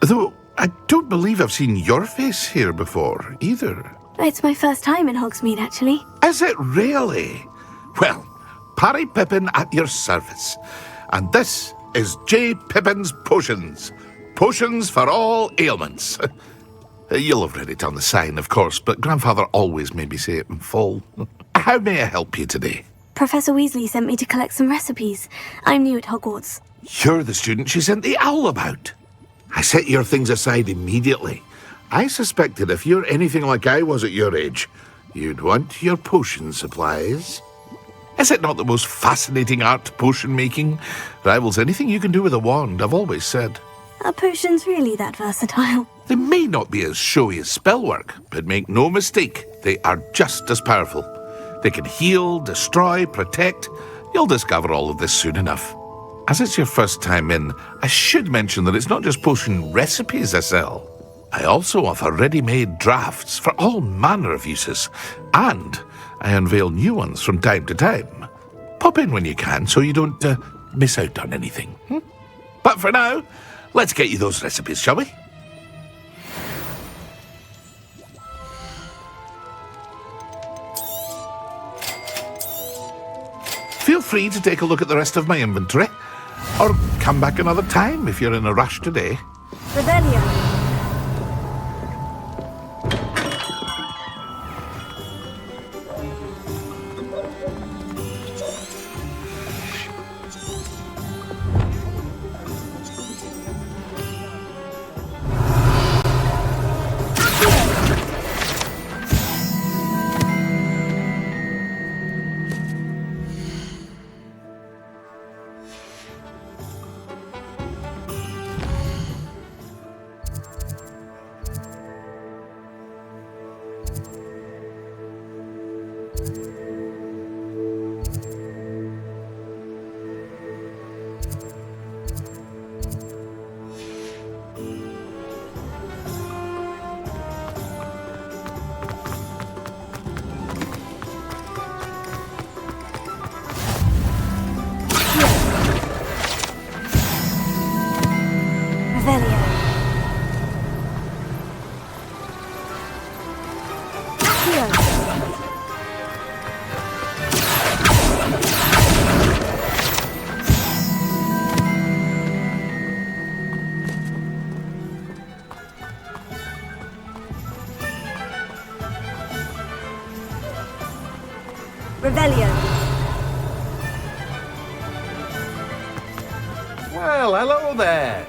S17: Though I don't believe I've seen your face here before, either.
S2: It's my first time in Hogsmeade, actually.
S17: Is it really? Well, Parry Pippin at your service. And this is J. Pippin's Potions. Potions for all ailments. You'll have read it on the sign, of course, but Grandfather always made me say it in full. How may I help you today?
S2: Professor Weasley sent me to collect some recipes. I'm new at Hogwarts.
S17: You're the student she sent the owl about. I set your things aside immediately. I suspected if you're anything like I was at your age, you'd want your potion supplies. Is it not the most fascinating art, potion making? Rivals anything you can do with a wand, I've always said.
S2: Are potions really that versatile?
S17: They may not be as showy as spellwork, but make no mistake, they are just as powerful. They can heal, destroy, protect. You'll discover all of this soon enough. As it's your first time in, I should mention that it's not just potion recipes I sell. I also offer ready-made drafts for all manner of uses, and I unveil new ones from time to time. Pop in when you can so you don't miss out on anything. But for now, let's get you those recipes, shall we? Feel free to take a look at the rest of my inventory, or come back another time if you're in a rush today.
S2: Revelio.
S11: Revelio.
S3: Well, hello there.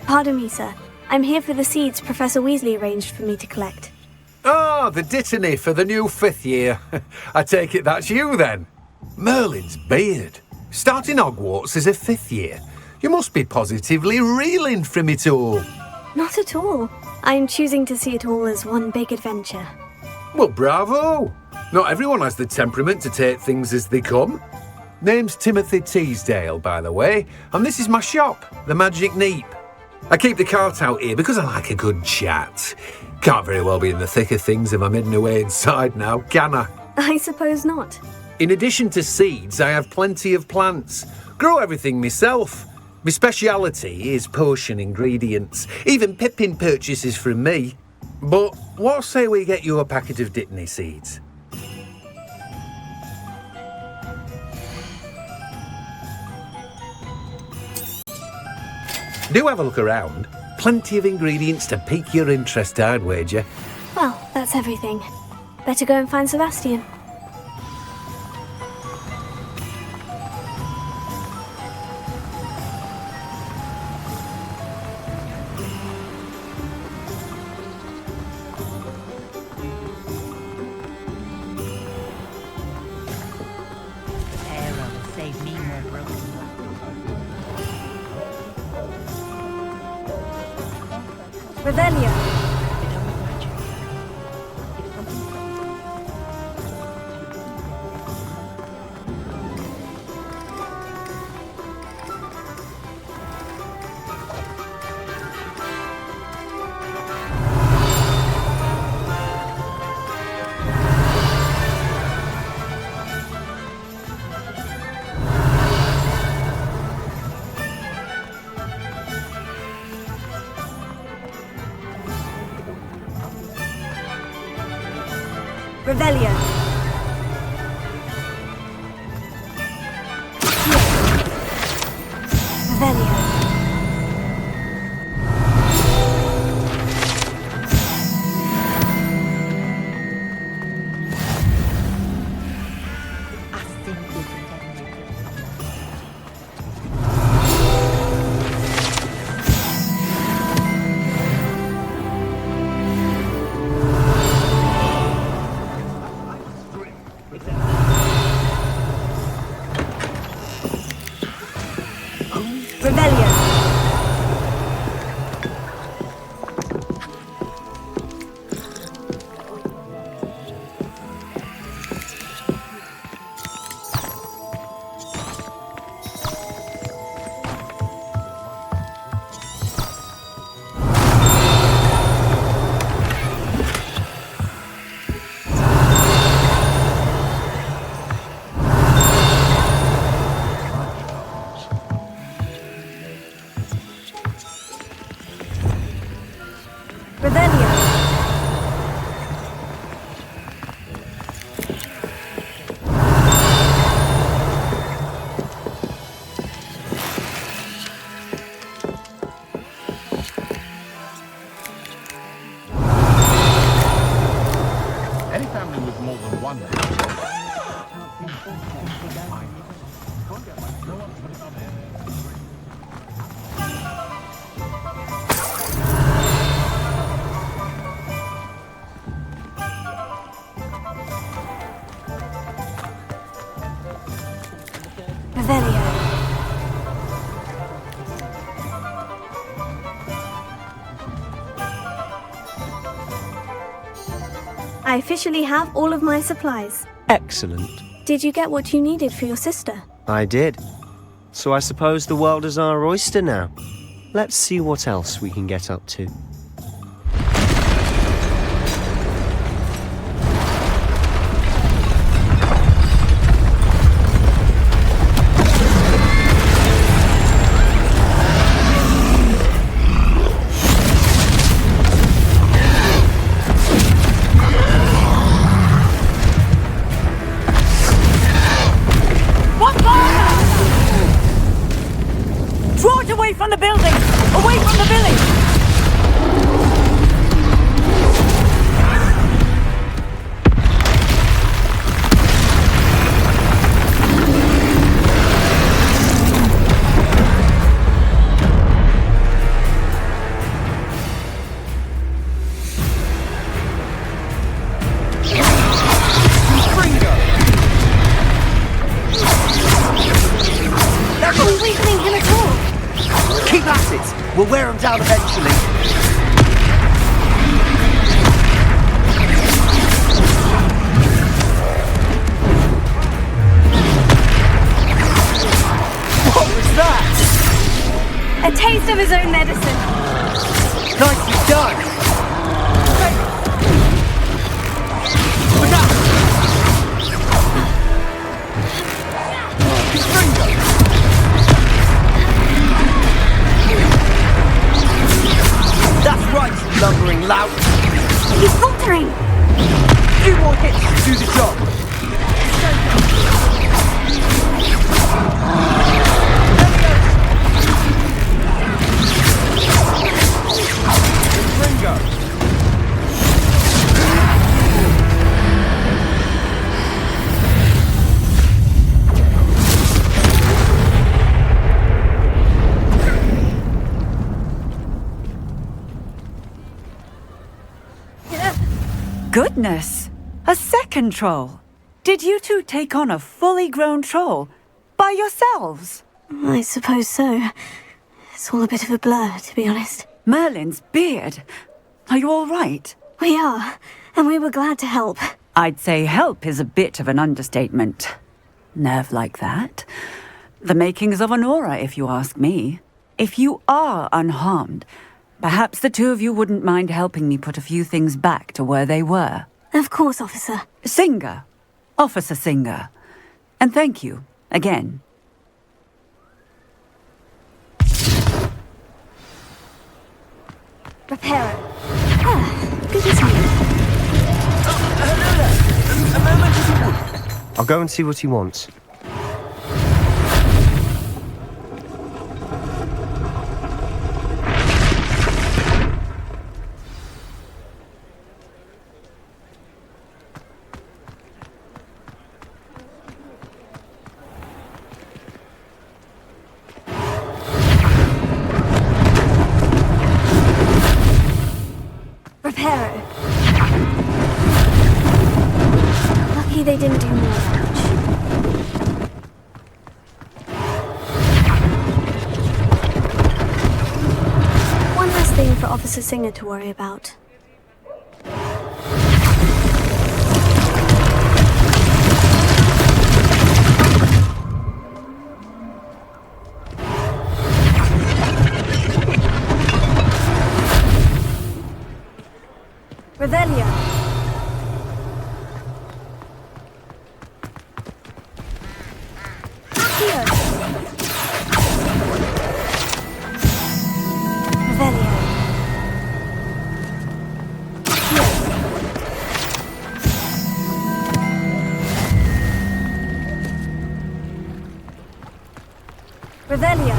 S2: Pardon me, sir. I'm here for the seeds Professor Weasley arranged for me to collect.
S3: Oh, the dittany for the new 5th year. I take it that's you, then. Merlin's beard. Starting Hogwarts as a 5th year. You must be positively reeling from it all.
S2: Not at all. I'm choosing to see it all as one big adventure.
S3: Well, bravo. Not everyone has the temperament to take things as they come. Name's Timothy Teasdale, by the way, and this is my shop, the Magic Neep. I keep the cart out here because I like a good chat. Can't very well be in the thick of things if I'm hidden away inside now, can I?
S2: I suppose not.
S3: In addition to seeds, I have plenty of plants. Grow everything myself. My speciality is potion ingredients. Even Pippin purchases from me. But what say we get you a packet of Dittany seeds? Do have a look around. Plenty of ingredients to pique your interest, I'd wager.
S2: Well, that's everything. Better go and find Sebastian. Revelio.
S16: Revelio. Revelio. Revelio. Revelio.
S17: Any family with more than one
S2: Revelio. I officially have all of my supplies.
S18: Excellent.
S2: Did you get what you needed for your sister?
S18: I did. So I suppose the world is our oyster now. Let's see what else we can get up to.
S20: Draw it away from the building! Away from the village!
S2: That's not weakening him at all.
S11: Keep at it! We'll wear him down eventually. What was that?
S2: A taste of his own medicine.
S11: Nicely done! Look out! That's right, you lumbering lout!
S2: He's faltering!
S11: Few more hits to do the job! Ringo!
S20: Goodness! A second troll! Did you two take on a fully grown troll? By yourselves?
S2: I suppose so. It's all a bit of a blur, to be honest.
S20: Merlin's beard! Are you all right?
S2: We are, and we were glad to help.
S20: I'd say help is a bit of an understatement. Nerve like that? The makings of an aura, if you ask me. If you are unharmed, perhaps the two of you wouldn't mind helping me put a few things back to where they were.
S2: Of course, officer.
S20: Singer. Officer Singer. And thank you, again.
S2: Reparo. Ah, good as new.
S18: A moment, if you would. I'll go and see what he wants.
S2: Reparo. Lucky they didn't do more damage. One less thing for Officer Singer to worry about. Revelio. Here. Revelio. Here. Revelio.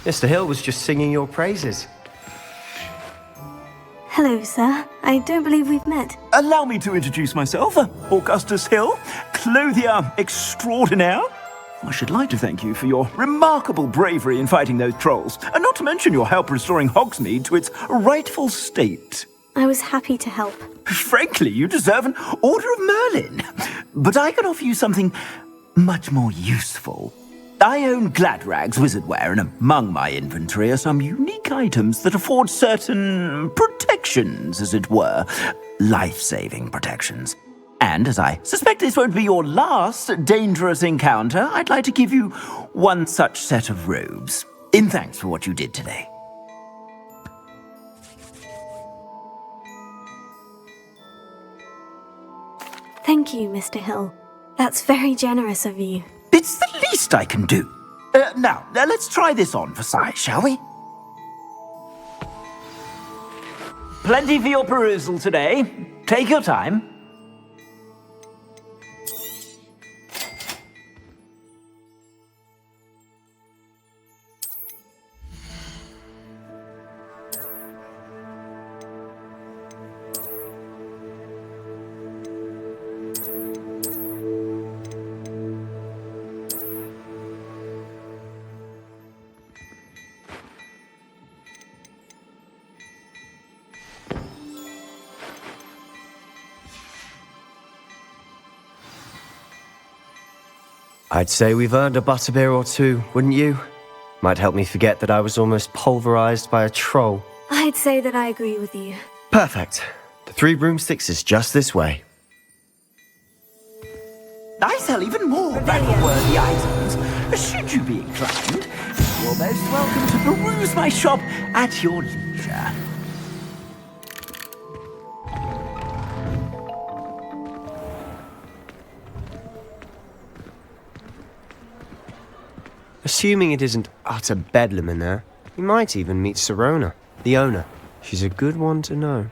S18: Mr. Hill was just singing your praises.
S2: Hello, sir. I don't believe we've met.
S12: Allow me to introduce myself, Augustus Hill, clothier extraordinaire. I should like to thank you for your remarkable bravery in fighting those trolls, and not to mention your help restoring Hogsmeade to its rightful state.
S2: I was happy to help.
S12: Frankly, you deserve an Order of Merlin. But I can offer you something much more useful. I own Gladrag's wizardware, and among my inventory are some unique items that afford certain protections, as it were. Life-saving protections. And as I suspect this won't be your last dangerous encounter, I'd like to give you one such set of robes, in thanks for what you did today.
S2: Thank you, Mr. Hill. That's very generous of you.
S12: It's the least I can do. Now, let's try this on for size, shall we? Plenty for your perusal today. Take your time.
S18: I'd say we've earned a butterbeer or two, wouldn't you? Might help me forget that I was almost pulverized by a troll.
S2: I'd say that I agree with you.
S18: Perfect. The 3 broomsticks is just this way.
S12: I sell even more bank-worthy items. Should you be inclined, you're most welcome to peruse my shop at your leisure.
S18: Assuming it isn't utter bedlam in there, you might even meet Sirona, the owner. She's a good one to know.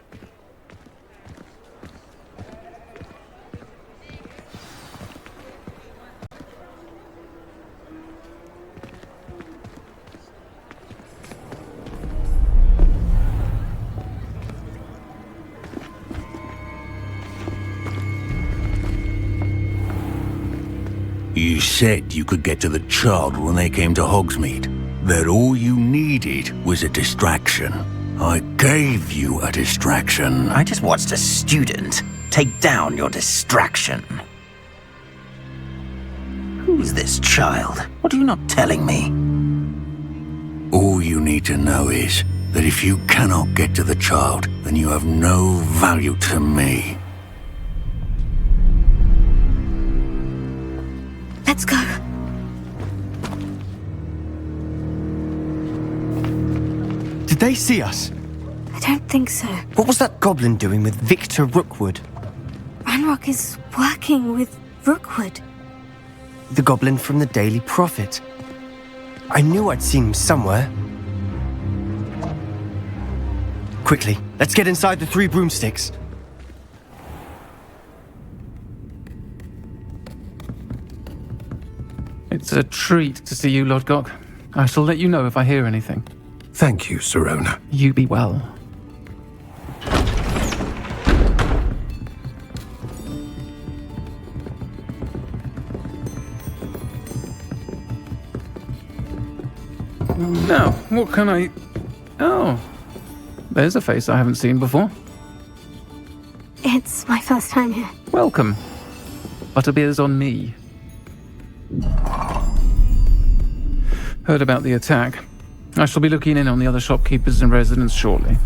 S15: You said you could get to the child when they came to Hogsmeade. That all you needed was a distraction. I gave you a distraction.
S1: I just watched a student take down your distraction. Who's this child? What are you not telling me?
S15: All you need to know is that if you cannot get to the child, then you have no value to me.
S2: Let's go.
S18: Did they see us?
S2: I don't think so.
S18: What was that goblin doing with Victor Rookwood?
S2: Ranrock is working with Rookwood.
S18: The goblin from the Daily Prophet. I knew I'd seen him somewhere. Quickly, let's get inside the 3 broomsticks.
S13: It's a treat to see you, Lodgok. I shall let you know if I hear anything.
S3: Thank you, Sirona.
S13: You be well. Now, what can I... Oh, there's a face I haven't seen before.
S2: It's my first time here.
S13: Welcome. Butterbeer's on me. Heard about the attack. I shall be looking in on the other shopkeepers and residents shortly.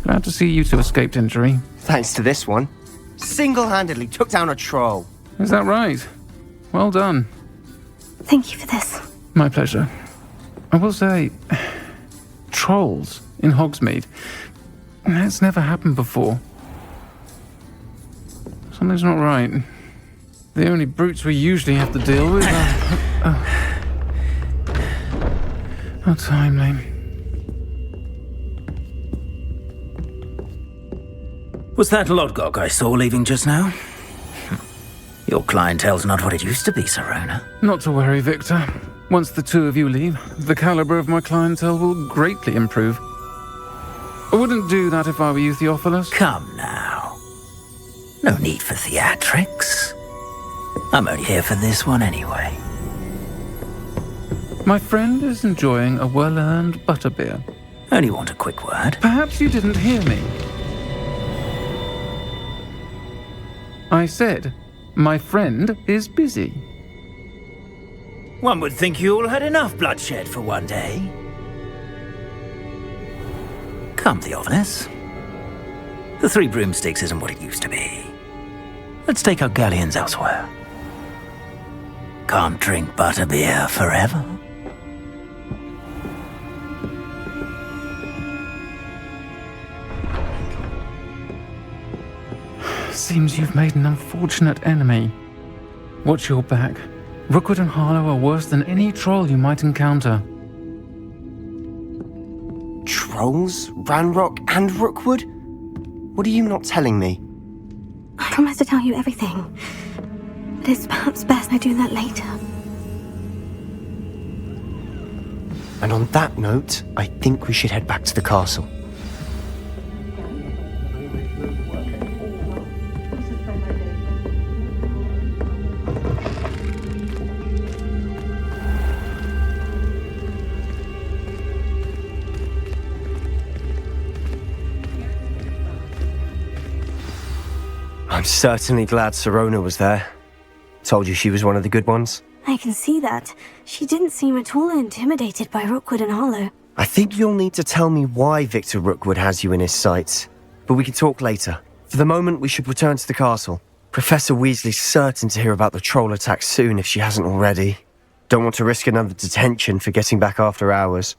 S13: Glad to see you two escaped injury.
S18: Thanks to this one. Single-handedly took down a troll.
S13: Is that right? Well done.
S2: Thank you for this.
S13: My pleasure. I will say, trolls in Hogsmeade. That's never happened before. Something's not right. The only brutes we usually have to deal with are... How timely.
S10: Was that Lodgok I saw leaving just now? Your clientele's not what it used to be, Sirona.
S13: Not to worry, Victor. Once the two of you leave, the caliber of my clientele will greatly improve. I wouldn't do that if I were you, Theophilus.
S10: Come now. No need for theatrics. I'm only here for this one anyway.
S13: My friend is enjoying a well-earned butterbeer.
S10: Only want a quick word.
S13: Perhaps you didn't hear me. I said, my friend is busy.
S10: One would think you all had enough bloodshed for one day. Come, Theophilus. The 3 broomsticks isn't what it used to be. Let's take our galleons elsewhere. Can't drink butterbeer forever.
S13: Seems you've made an unfortunate enemy. Watch your back. Rookwood and Harlow are worse than any troll you might encounter.
S18: Trolls? Ranrock and Rookwood? What are you not telling me?
S2: I promise to tell you everything. But it's perhaps best I do that later.
S18: And on that note, I think we should head back to the castle. I'm certainly glad Sirona was there. Told you she was one of the good ones.
S2: I can see that. She didn't seem at all intimidated by Rookwood and Harlow.
S18: I think you'll need to tell me why Victor Rookwood has you in his sights. But we can talk later. For the moment, we should return to the castle. Professor Weasley's certain to hear about the troll attack soon if she hasn't already. Don't want to risk another detention for getting back after hours.